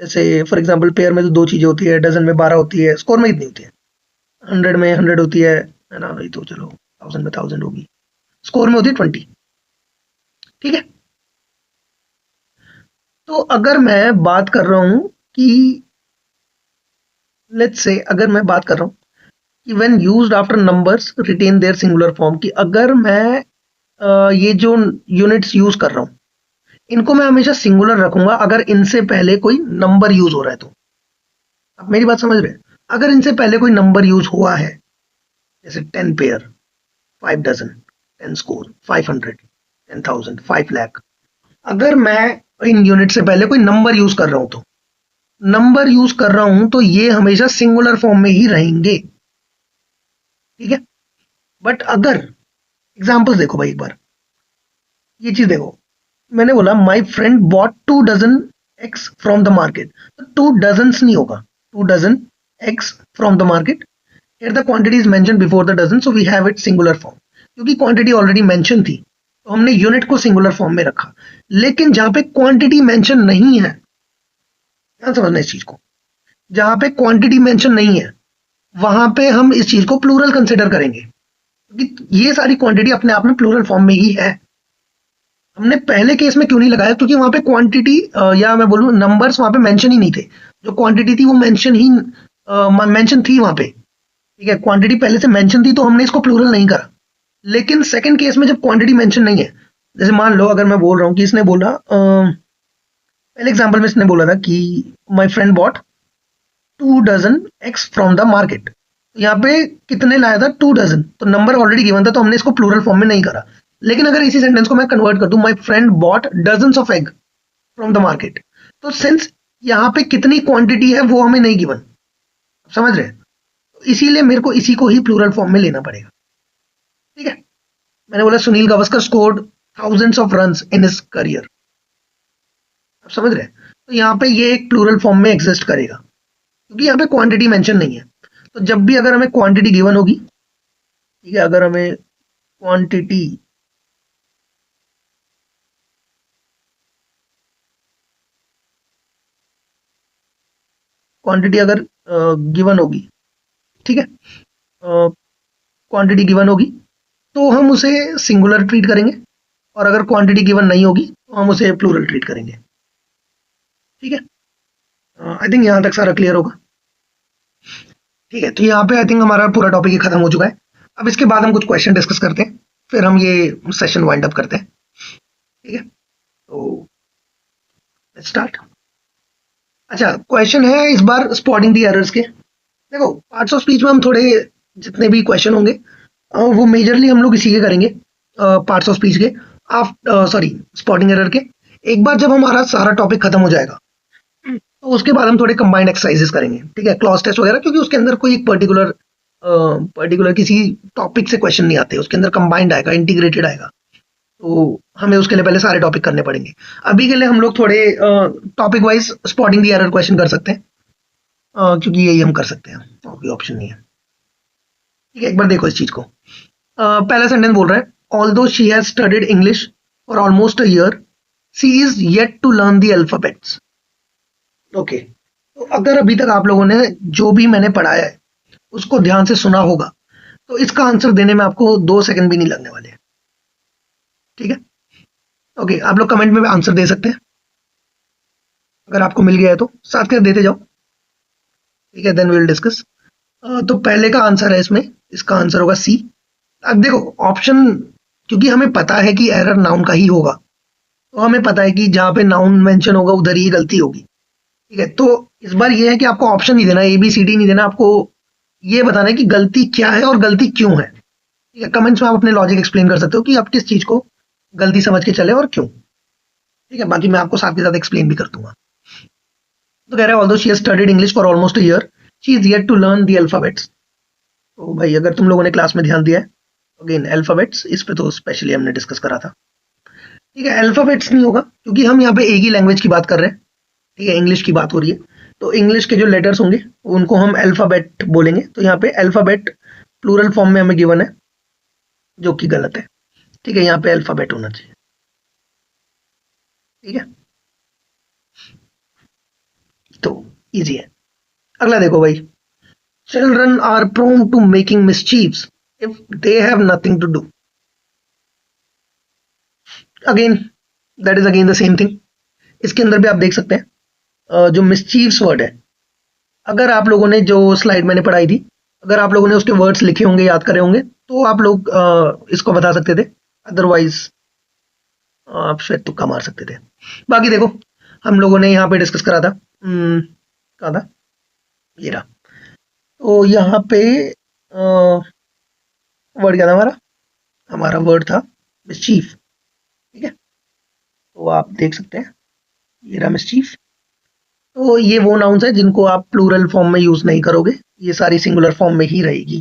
जैसे फॉर एग्जांपल पेयर में तो 2 चीजें होती है, डजन में 12 होती है, स्कोर में कितनी होती है? 100 में 100 होती है ना, वही तो, चलो 1000 में 1000 होगी, स्कोर में होती है 20। ठीक है, तो अगर मैं बात कर रहा हूं कि लेट्स से, अगर मैं बात कर रहा हूं कि when used after numbers written their singular form, की अगर मैं ये जो यूनिट्स यूज कर रहा हूं इनको मैं हमेशा सिंगुलर रखूंगा अगर इनसे पहले कोई नंबर यूज हो रहा है तो। आप मेरी बात समझ रहे हैं, अगर इनसे पहले कोई नंबर यूज हुआ है, जैसे 10 पेयर, 5 डजन, 10 स्कोर, 500, 10,000, 5 लाख, अगर मैं इन यूनिट से पहले कोई नंबर यूज कर रहा हूं तो, नंबर यूज कर रहा हूं तो ये हमेशा सिंगुलर फॉर्म में ही रहेंगे। ठीक है, बट अगर एग्जांपल्स देखो भाई एक बार, ये चीज देखो, मैंने बोला my friend bought 2 dozen eggs from the market, तो 2 डजन्स नहीं होगा, 2 dozen eggs from the market. Here the quantity is mentioned before the dozen, so we have it singular form, क्योंकि क्वांटिटी ऑलरेडी मेंशन थी तो हमने यूनिट को सिंगुलर फॉर्म में रखा। लेकिन जहां पे क्वांटिटी मेंशन नहीं है, ध्यान समझना इस चीज को, जहां पे क्वांटिटी मेंशन नहीं है वहां पे हम इस चीज को प्लूरल कंसिडर करेंगे, क्योंकि ये सारी क्वांटिटी अपने आप में प्लूरल फॉर्म में ही है। हमने पहले केस में क्यों नहीं लगाया, क्योंकि वहां पे क्वांटिटी या मैं बोलूं नंबर्स वहां पे मेंशन ही नहीं थे, जो क्वांटिटी थी वो मेंशन थी वहां पे। ठीक है, क्वांटिटी पहले से मेंशन थी तो हमने इसको प्लूरल नहीं करा। लेकिन सेकंड केस में जब क्वांटिटी मेंशन नहीं है, जैसे मान लो अगर मैं बोल रहा हूँ कि इसने बोला पहले एग्जांपल में इसने बोला था कि my friend bought 2 dozen eggs from the market, यहाँ पे कितने लाया था, 2 डजन, तो नंबर ऑलरेडी गिवन था तो हमने इसको प्लूरल फॉर्म में नहीं करा। लेकिन अगर इसी सेंटेंस को मैं कन्वर्ट कर दूं, my friend bought dozens of egg from the market, तो सिंस यहाँ पे कितनी क्वांटिटी है वो हमें नहीं गिवन, समझ रहे हैं, इसीलिए मेरे को इसी को ही प्लूरल फॉर्म में लेना पड़ेगा। ठीक है, मैंने बोला Sunil Gavaskar scored thousands of runs in his career, आप समझ रहे हैं, तो यहाँ पे ये एक प्लूरल फॉर्म में एग्जिस्ट करेगा क्योंकि यहाँ पे क्वांटिटी मेंशन नहीं है। तो जब भी अगर हमें क्वांटिटी गिवन होगी, ठीक है, अगर हमें क्वांटिटी क्वांटिटी अगर गिवन होगी, ठीक है, क्वांटिटी गिवन होगी तो हम उसे सिंगुलर ट्रीट करेंगे, और अगर क्वांटिटी गिवन नहीं होगी तो हम उसे प्लूरल ट्रीट करेंगे। ठीक है, आई थिंक यहां तक सारा क्लियर होगा। ठीक है, तो यहाँ पे आई थिंक हमारा पूरा टॉपिक ही खत्म हो चुका है। अब इसके बाद हम कुछ क्वेश्चन डिस्कस करते हैं, फिर हम ये सेशन वाइंड अप करते हैं। ठीक है, तो स्टार्ट। अच्छा, क्वेश्चन है इस बार स्पॉटिंग दी एरर्स के। देखो पार्ट्स ऑफ स्पीच में हम थोड़े जितने भी क्वेश्चन होंगे वो मेजरली हम लोग इसी के करेंगे, पार्ट्स ऑफ स्पीच के, आप सॉरी स्पॉटिंग एरर के। एक बार जब हमारा सारा टॉपिक खत्म हो जाएगा तो उसके बाद हम थोड़े कंबाइंड एक्सरसाइजेस करेंगे, ठीक है, क्लॉज टेस्ट वगैरह, क्योंकि उसके अंदर कोई एक पर्टिकुलर किसी टॉपिक से क्वेश्चन नहीं आते, उसके अंदर कंबाइंड आएगा, इंटीग्रेटेड आएगा। तो हमें उसके लिए पहले सारे टॉपिक करने पड़ेंगे। अभी के लिए हम लोग थोड़े topic wise spotting the error question कर सकते हैं, क्योंकि यही हम कर सकते हैं, और कोई ऑप्शन नहीं है। ठीक है, एक बार देखो इस चीज को। पहला सेंटेंस बोल रहा है, although she has studied English for almost a year, she is yet to learn the alphabets. Okay, तो अगर अभी तक आप लोगों ने जो भी मैंने पढ़ाया है उसको ध्यान से सुना होगा तो इसका आंसर देने में आपको 2 सेकंड भी नहीं लगने वाले। ठीक है, ओके, आप लोग कमेंट में आंसर दे सकते हैं अगर आपको मिल गया है तो, साथ कर देते जाओ। ठीक है, देन वी विल डिस्कस। तो पहले का आंसर है इसमें, इसका आंसर होगा सी। अब देखो ऑप्शन, क्योंकि हमें पता है कि एरर नाउन का ही होगा, तो हमें पता है कि जहां पे नाउन मेंशन होगा उधर ही गलती होगी। ठीक है, तो इस बार ये है कि आपको ऑप्शन नहीं देना, ए बी सी डी नहीं देना, आपको ये बताना है कि गलती क्या है और गलती क्यों है। ठीक है, कमेंट्स में आप अपने लॉजिक एक्सप्लेन कर सकते हो कि आप किस चीज को गलती समझ के चले और क्यों। ठीक है, बाकी मैं आपको साथ के साथ एक्सप्लेन भी कर दूंगा। तो कह रहा है, although she has studied English for almost a year, she is yet to learn the alphabets. तो भाई अगर तुम लोगों ने क्लास में ध्यान दिया है, अगेन अल्फाबेट्स इस पे तो स्पेशली हमने डिस्कस करा था। ठीक है, अल्फाबेट्स नहीं होगा क्योंकि हम यहाँ पे एक ही लैंग्वेज की बात कर रहे हैं। ठीक है, इंग्लिश की बात हो रही है, तो इंग्लिश के जो लेटर्स होंगे उनको हम अल्फाबेट बोलेंगे। तो यहाँ पे अल्फाबेट प्लूरल फॉर्म में हमें गिवन है, जो कि गलत है। ठीक है, यहाँ पे अल्फाबेट होना चाहिए। ठीक है, तो इजी है। अगला देखो भाई, children are prone to making मिसचीव्स if they have nothing to do. Again that is again the same thing. इसके अंदर भी आप देख सकते हैं जो मिसचीव्स वर्ड है, अगर आप लोगों ने जो स्लाइड मैंने पढ़ाई थी, अगर आप लोगों ने उसके वर्ड्स लिखे होंगे, याद करे होंगे, तो आप लोग इसको बता सकते थे। अदरवाइज आप शायद तुक्का मार सकते थे। बाकी देखो, हम लोगों ने यहाँ पे डिस्कस करा था, कहा था ये रहा। तो यहाँ पे वर्ड क्या था हमारा, हमारा वर्ड था मिसचीफ। ठीक है, तो आप देख सकते हैं ये रहा मिसचीफ। तो ये वो नाउन्स है जिनको आप प्लूरल फॉर्म में यूज नहीं करोगे, ये सारी सिंगुलर फॉर्म में ही रहेगी।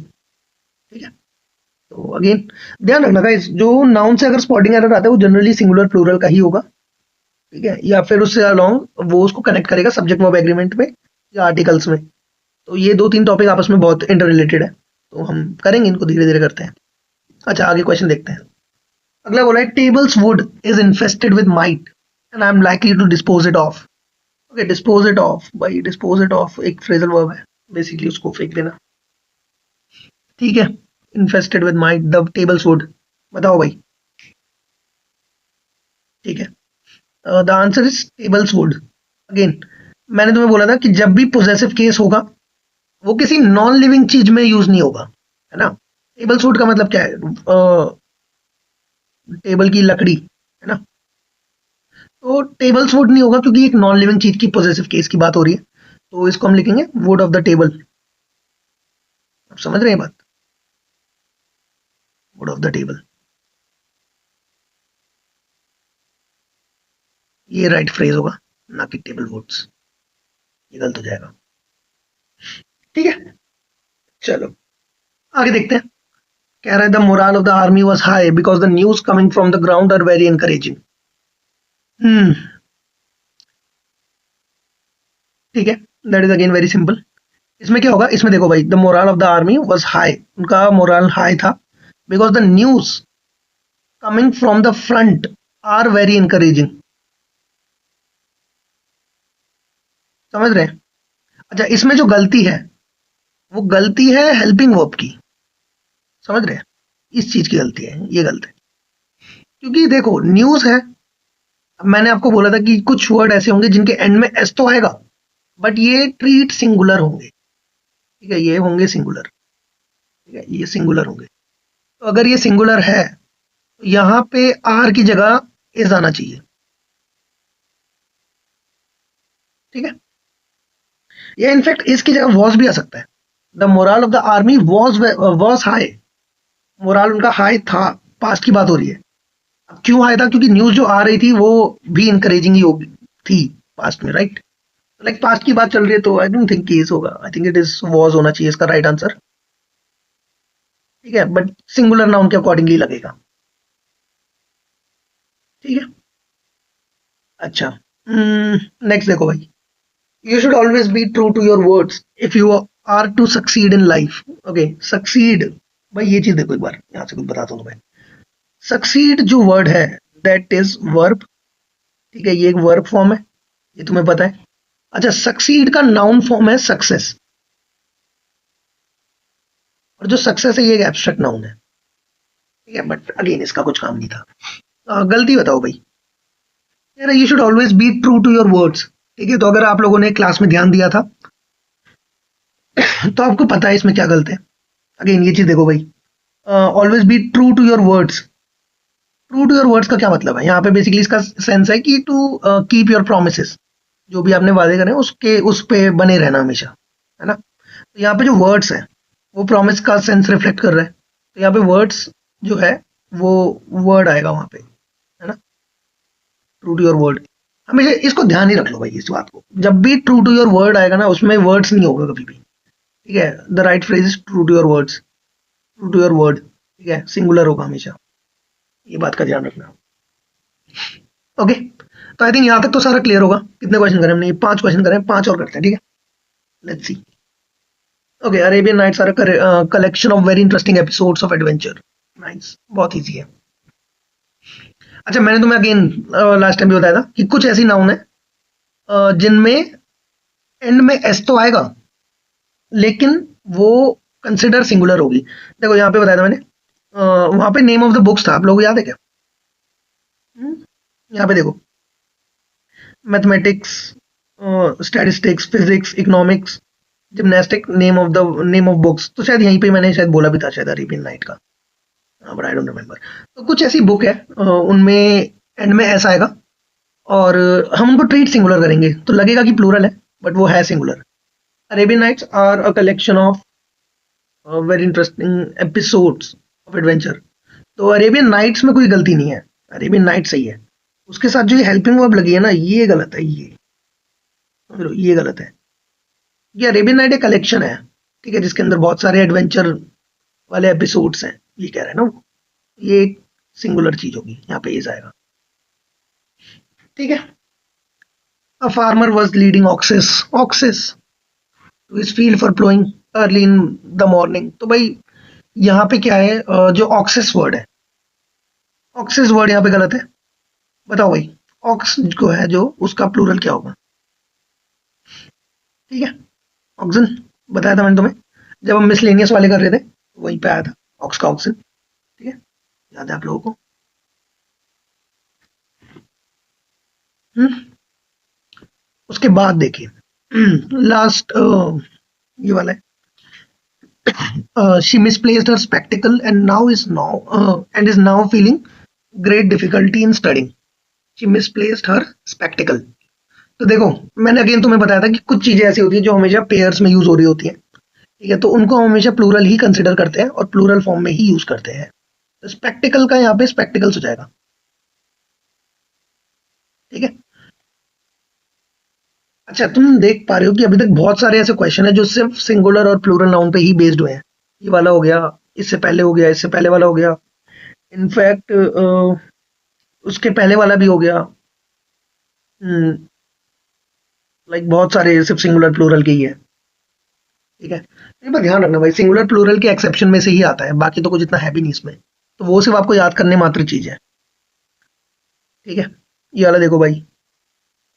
ठीक है, तो अगेन ध्यान रखना गाइस, जो नाउन से अगर स्पॉटिंग एरर आता है वो जनरली सिंगुलर प्लूरल का ही होगा। ठीक है, या फिर उससे अलोंग वो उसको कनेक्ट करेगा सब्जेक्ट वर्ब एग्रीमेंट में या आर्टिकल्स में। तो ये 2-3 टॉपिक आपस में बहुत इंटर रिलेटेड है, तो हम करेंगे इनको, धीरे धीरे करते हैं। अच्छा, आगे क्वेश्चन देखते हैं। अगला बोला है, tables wood is infested with mite and I am likely to dispose it off. Okay, dispose it off, भाई डिस्पोज इट ऑफ एक फ्रेजल वर्ब है, बेसिकली उसको फेंक देना। ठीक है, infested with mite the tables wood, बताओ भाई। ठीक है, the answer is tables wood. Again मैंने तुम्हें बोला था कि जब भी पोजेसिव केस होगा वो किसी नॉन लिविंग चीज में यूज नहीं होगा, है ना। टेबल्स वुड का मतलब क्या है, टेबल की लकड़ी, है ना। तो टेबल्स वुड नहीं होगा क्योंकि एक नॉन लिविंग चीज की पोजेसिव केस की बात हो रही है, तो इसको हम लिखेंगे वुड ऑफ द टेबल। आप समझ रहे हैं बात, वुड ऑफ द टेबल, ये राइट फ्रेज होगा, ना कि टेबल वुड्स, ये गलत हो जाएगा। ठीक है, चलो आगे देखते हैं। कह रहा है, the moral of the army was high because the news coming from the ground are very encouraging. Hmm, ठीक है, that is again very simple. इसमें क्या होगा, इसमें देखो भाई, the moral of the army was high, उनका मोरल हाई था, because the news coming from the front are very encouraging. समझ रहे हैं। अच्छा, इसमें जो गलती है वो गलती है हेल्पिंग वर्ब की, समझ रहे हैं, इस चीज की गलती है, ये गलत है। क्योंकि देखो न्यूज है, अब मैंने आपको बोला था कि कुछ वर्ड ऐसे होंगे जिनके एंड में एस तो आएगा, बट ये ट्रीट सिंगुलर होंगे। ठीक है, ये होंगे सिंगुलर। ठीक है, ये सिंगुलर होंगे, तो अगर ये सिंगुलर है तो यहाँ पे आर की जगह इज आना चाहिए। ठीक है, या इनफैक्ट इसकी जगह वॉज भी आ सकता है, the moral of the army was high, moral उनका हाई था, पास्ट की बात हो रही है। अब क्यों हाई था? क्योंकि न्यूज जो आ रही थी वो भी इनकरेजिंग ही होगी थी पास्ट में, राइट? लाइक पास्ट की बात चल रही है तो आई डोंट थिंक केस होगा, I think it is was होना चाहिए इसका राइट आंसर। ठीक है, बट सिंगुलर नाउन के अकॉर्डिंगली लगेगा। ठीक है, अच्छा। नेक्स्ट देखो भाई, you should always be true to your words if you are to succeed in life. Okay, succeed, भाई ये चीज देखो एक बार, यहां से कुछ बताता हूँ तुम्हें। succeed जो वर्ड है, that is verb। ठीक है, ये एक वर्ब फॉर्म है, ये तुम्हें पता है। अच्छा, succeed का नाउन फॉर्म है सक्सेस, और जो सक्सेस है ये एक एब्स्ट्रैक्ट नाउन है। ठीक है, बट अगेन इसका कुछ काम नहीं था। गलती बताओ भाई। यार, you should always be true to your words. ठीक है, तो अगर आप लोगों ने क्लास में ध्यान दिया था तो आपको पता है इसमें क्या गलत है। अगेन ये चीज देखो भाई, always be true to your words. True to your words का क्या मतलब है? यहाँ पे बेसिकली इसका सेंस है कि टू कीप योर प्रोमिसेस, जो भी आपने वादे करे उसके उस पे बने रहना हमेशा, है ना? तो यहाँ पे जो वर्ड्स है वो प्रॉमिस का सेंस रिफ्लेक्ट कर रहा है, तो यहाँ पे वर्ड्स जो है वो वर्ड आएगा वहां पे, है ना? ट्रू टू योर वर्ड, हमेशा इसको ध्यान ही रख लो भाई इस बात को। जब भी ट्रू टू योर वर्ड आएगा ना, उसमें वर्ड्स नहीं होगा कभी भी। ठीक है, the right phrase is true to your words, true to your word. ठीक है, सिंगुलर होगा हमेशा, ये बात का ध्यान रखना। ओके, तो आई थिंक यहाँ तक तो सारा क्लियर होगा। कितने क्वेश्चन करें हमने? 5 क्वेश्चन करें, 5 और करते हैं। ठीक है, let's see. Okay, Arabian Nights are collection of very interesting episodes of adventure. Nice, बहुत इजी है। अच्छा, मैंने तुम्हें अगेन लास्ट टाइम भी बताया था कि कुछ ऐसी नाउन है जिनमें एंड में एस तो आएगा लेकिन वो कंसिडर सिंगुलर होगी। देखो यहाँ पे बताया था मैंने, वहां पे नेम ऑफ द बुक्स था, आप लोगों को याद है क्या? यहाँ पे देखो, mathematics, statistics, physics, economics, gymnastic, name of books. तो शायद यहीं पे मैंने शायद बोला भी था शायद अरेबियन नाइट का, बट आई डोंट रिमेम्बर। तो कुछ ऐसी बुक है उनमें एंड में ऐसा आएगा और हम उनको ट्रीट सिंगुलर करेंगे तो लगेगा कि प्लूरल है, बट वो है singular. Arabian Nights are a collection of very interesting episodes of adventure. तो अरेबियन नाइट्स में कोई गलती नहीं है, अरेबियन नाइट सही है। उसके साथ जो ये हेल्पिंग वर्ब लगी है ना, ये गलत है, ये गलत है। ये अरेबियन नाइट एक कलेक्शन है, ठीक है, जिसके अंदर बहुत सारे एडवेंचर वाले एपिसोड्स हैं, ये कह रहे हैं ना वो। ये एक सिंगुलर चीज होगी, यहाँ पे इज आएगा। ठीक है, a farmer was leading oxes to his field for ploughing early in the morning. तो भाई यहाँ पे क्या है, जो ऑक्सेस वर्ड है, ऑक्सेस वर्ड यहाँ पे गलत है। बताओ भाई, ऑक्स को है जो, उसका प्लूरल क्या होगा? ठीक है, ऑक्सन बताया था मैंने तुम्हें जब हम मिसलेनियस वाले कर रहे थे, वहीं पे आया था ऑक्स का ऑक्सन। ठीक है, याद है आप लोगों को? उसके बाद देखिए लास्ट ये वाला है, she misplaced her spectacle and is now feeling great difficulty in studying. She misplaced her spectacle. तो देखो, मैंने अगेन तुम्हें बताया था कि कुछ चीजें ऐसी होती है जो हमेशा पेयर्स में यूज हो रही होती है। ठीक है, तो उनको हम हमेशा प्लूरल ही कंसिडर करते हैं और प्लूरल फॉर्म में ही यूज करते हैं। तो स्पेक्टिकल का यहाँ पे स्पेक्टिकल्स हो जाएगा। ठीक है, अच्छा, तुम देख पा रहे हो कि अभी तक बहुत सारे ऐसे क्वेश्चन है जो सिर्फ सिंगुलर और प्लूरल नाउन पे ही बेस्ड हुए हैं। ये वाला हो गया, इससे पहले हो गया, इससे पहले वाला हो गया, इनफैक्ट उसके पहले वाला भी हो गया। लाइक बहुत सारे सिर्फ सिंगुलर प्लूरल के ही है। ठीक है, एक बार ध्यान रखना भाई, सिंगुलर प्लूरल के एक्सेप्शन में से ही आता है, बाकी तो कुछ इतना है भी नहीं इसमें, तो वो सिर्फ आपको याद करने मात्र चीज है। ठीक है, ये वाला देखो भाई,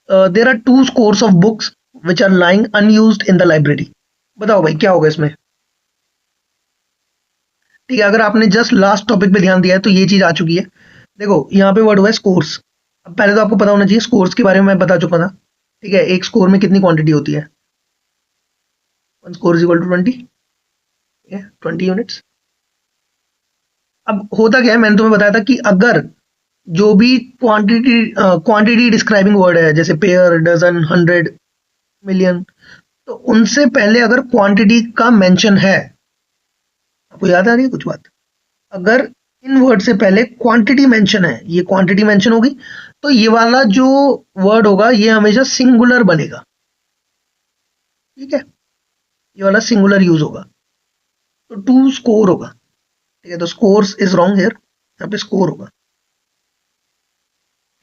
there are 2 scores of books which are lying unused in the library. बताओ भाई क्या होगा इसमें? ठीक है, अगर आपने जस्ट लास्ट टॉपिक पे ध्यान दिया है तो ये चीज आ चुकी है। देखो यहाँ पे वर्ड हुआ है स्कोर्स। अब पहले तो आपको पता होना चाहिए, स्कोर्स के बारे में मैं बता चुका था। ठीक है, एक स्कोर में कितनी क्वांटिटी होती है? 1 score is equal to 20, 20 units. अब होता क्या है, मैंने तुम्हें बताया था कि अगर जो भी क्वांटिटी डिस्क्राइबिंग वर्ड है, जैसे पेयर, डजन, 100, मिलियन, तो उनसे पहले अगर क्वांटिटी का मेंशन है, आपको याद आ रही है कुछ बात? अगर इन वर्ड से पहले क्वांटिटी मेंशन है, ये क्वांटिटी मेंशन होगी, तो ये वाला जो वर्ड होगा ये हमेशा सिंगुलर बनेगा। ठीक है, ये वाला सिंगुलर यूज होगा, तो टू स्कोर होगा। ठीक है, तो स्कोर्स इज रॉन्ग हियर, यहाँ पे स्कोर होगा।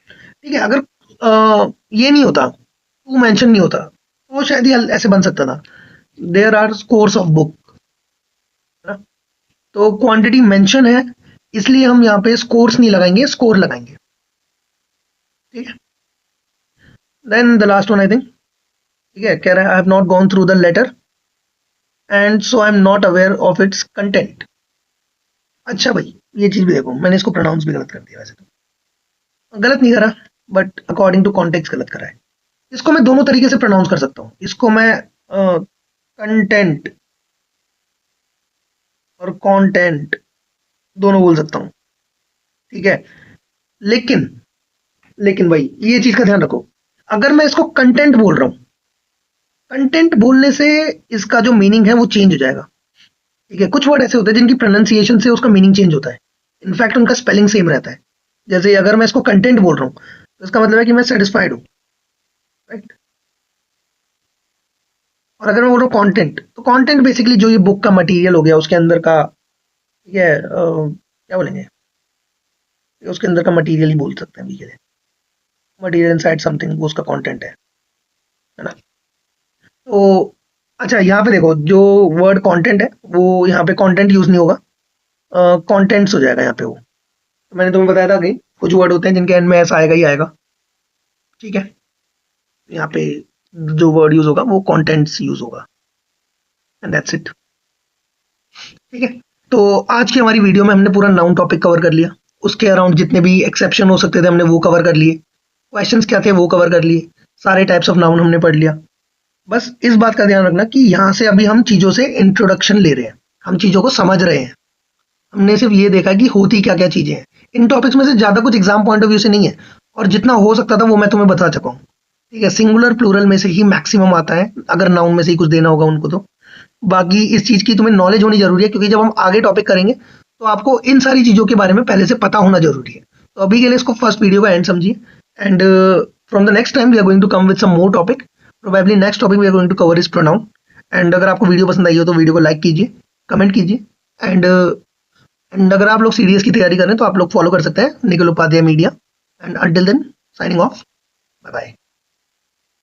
ठीक है, अगर ये नहीं होता, टू मेंशन नहीं होता, तो शायद ये ऐसे बन सकता था, there are scores of book, है ना? तो क्वांटिटी मेंशन है, इसलिए हम यहाँ पे स्कोर्स नहीं लगाएंगे, स्कोर लगाएंगे। ठीक है, then the last one I think. ठीक है, कह रहा है I have not gone through the letter and so I am not aware of its content. अच्छा भाई, ये चीज भी देखो, मैंने इसको प्रोनाउंस भी गलत कर दिया, वैसे तो गलत नहीं करा, बट अकॉर्डिंग टू कॉन्टेक्स्ट गलत करा है। इसको मैं दोनों तरीके से प्रोनाउंस कर सकता हूँ, इसको मैं कंटेंट और कंटेंट दोनों बोल सकता हूँ। ठीक है, लेकिन लेकिन भाई ये चीज का ध्यान रखो, अगर मैं इसको कंटेंट बोल रहा हूँ, कंटेंट बोलने से इसका जो मीनिंग है वो चेंज हो जाएगा। ठीक है, कुछ वर्ड ऐसे होते हैं जिनकी प्रोनाउंसिएशन से उसका मीनिंग चेंज होता है, इनफैक्ट उनका स्पेलिंग सेम रहता है। जैसे अगर मैं इसको कंटेंट बोल रहा हूँ, तो इसका मतलब है कि मैं सेटिस्फाइड हूँ, राइट? और अगर मैं बोल रहा हूँ कंटेंट, तो कंटेंट बेसिकली जो ये बुक का मटेरियल हो गया, उसके अंदर का, ठीक है, क्या बोलेंगे, उसके अंदर का मटेरियल ही बोल सकते हैं, ठीक है, मटेरियल इनसाइड समथिंग, वो उसका कंटेंट है ना? तो अच्छा, यहाँ पे देखो, जो वर्ड कंटेंट है वो यहाँ पे कंटेंट यूज नहीं होगा, कंटेंट्स हो जाएगा यहाँ पे वो। तो मैंने तुम्हें बताया था कि कुछ वर्ड होते हैं जिनके एंड में ऐसा आएगा ही आएगा। ठीक है, यहाँ पे जो वर्ड यूज होगा वो कंटेंट्स यूज होगा, एंड दैट्स इट। ठीक है, तो आज की हमारी वीडियो में हमने पूरा नाउन टॉपिक कवर कर लिया, उसके अराउंड जितने भी एक्सेप्शन हो सकते थे हमने वो कवर कर लिए, क्वेश्चंस क्या थे वो कवर कर लिए, सारे टाइप्स ऑफ नाउन हमने पढ़ लिया। बस इस बात का ध्यान रखना कि यहाँ से अभी हम चीज़ों से इंट्रोडक्शन ले रहे हैं, हम चीज़ों को समझ रहे हैं, हमने सिर्फ ये देखा कि होती क्या क्या चीज़ें हैं। इन टॉपिक्स में से ज़्यादा कुछ एग्जाम पॉइंट ऑफ व्यू से नहीं है, और जितना हो सकता था वो मैं तुम्हें बता चुका हूँ। ठीक है, सिंगुलर प्लूरल में से ही मैक्सिमम आता है, अगर नाउन में से ही कुछ देना होगा उनको तो। बाकी इस चीज़ की तुम्हें नॉलेज होनी जरूरी है, क्योंकि जब हम आगे टॉपिक करेंगे तो आपको इन सारी चीज़ों के बारे में पहले से पता होना जरूरी है। तो अभी के लिए इसको फर्स्ट वीडियो का एंड समझिए, and from the next time we are going to come with some more topic. Probably next topic we are going to cover is pronoun. And अगर आपको वीडियो पसंद आई हो तो वीडियो को लाइक कीजिए, कमेंट कीजिए, एंड अगर आप लोग सीडीएस की तैयारी कर रहे हैं तो आप लोग फॉलो कर सकते हैं Nikhil Upadhyay media. And until then, signing off, bye bye.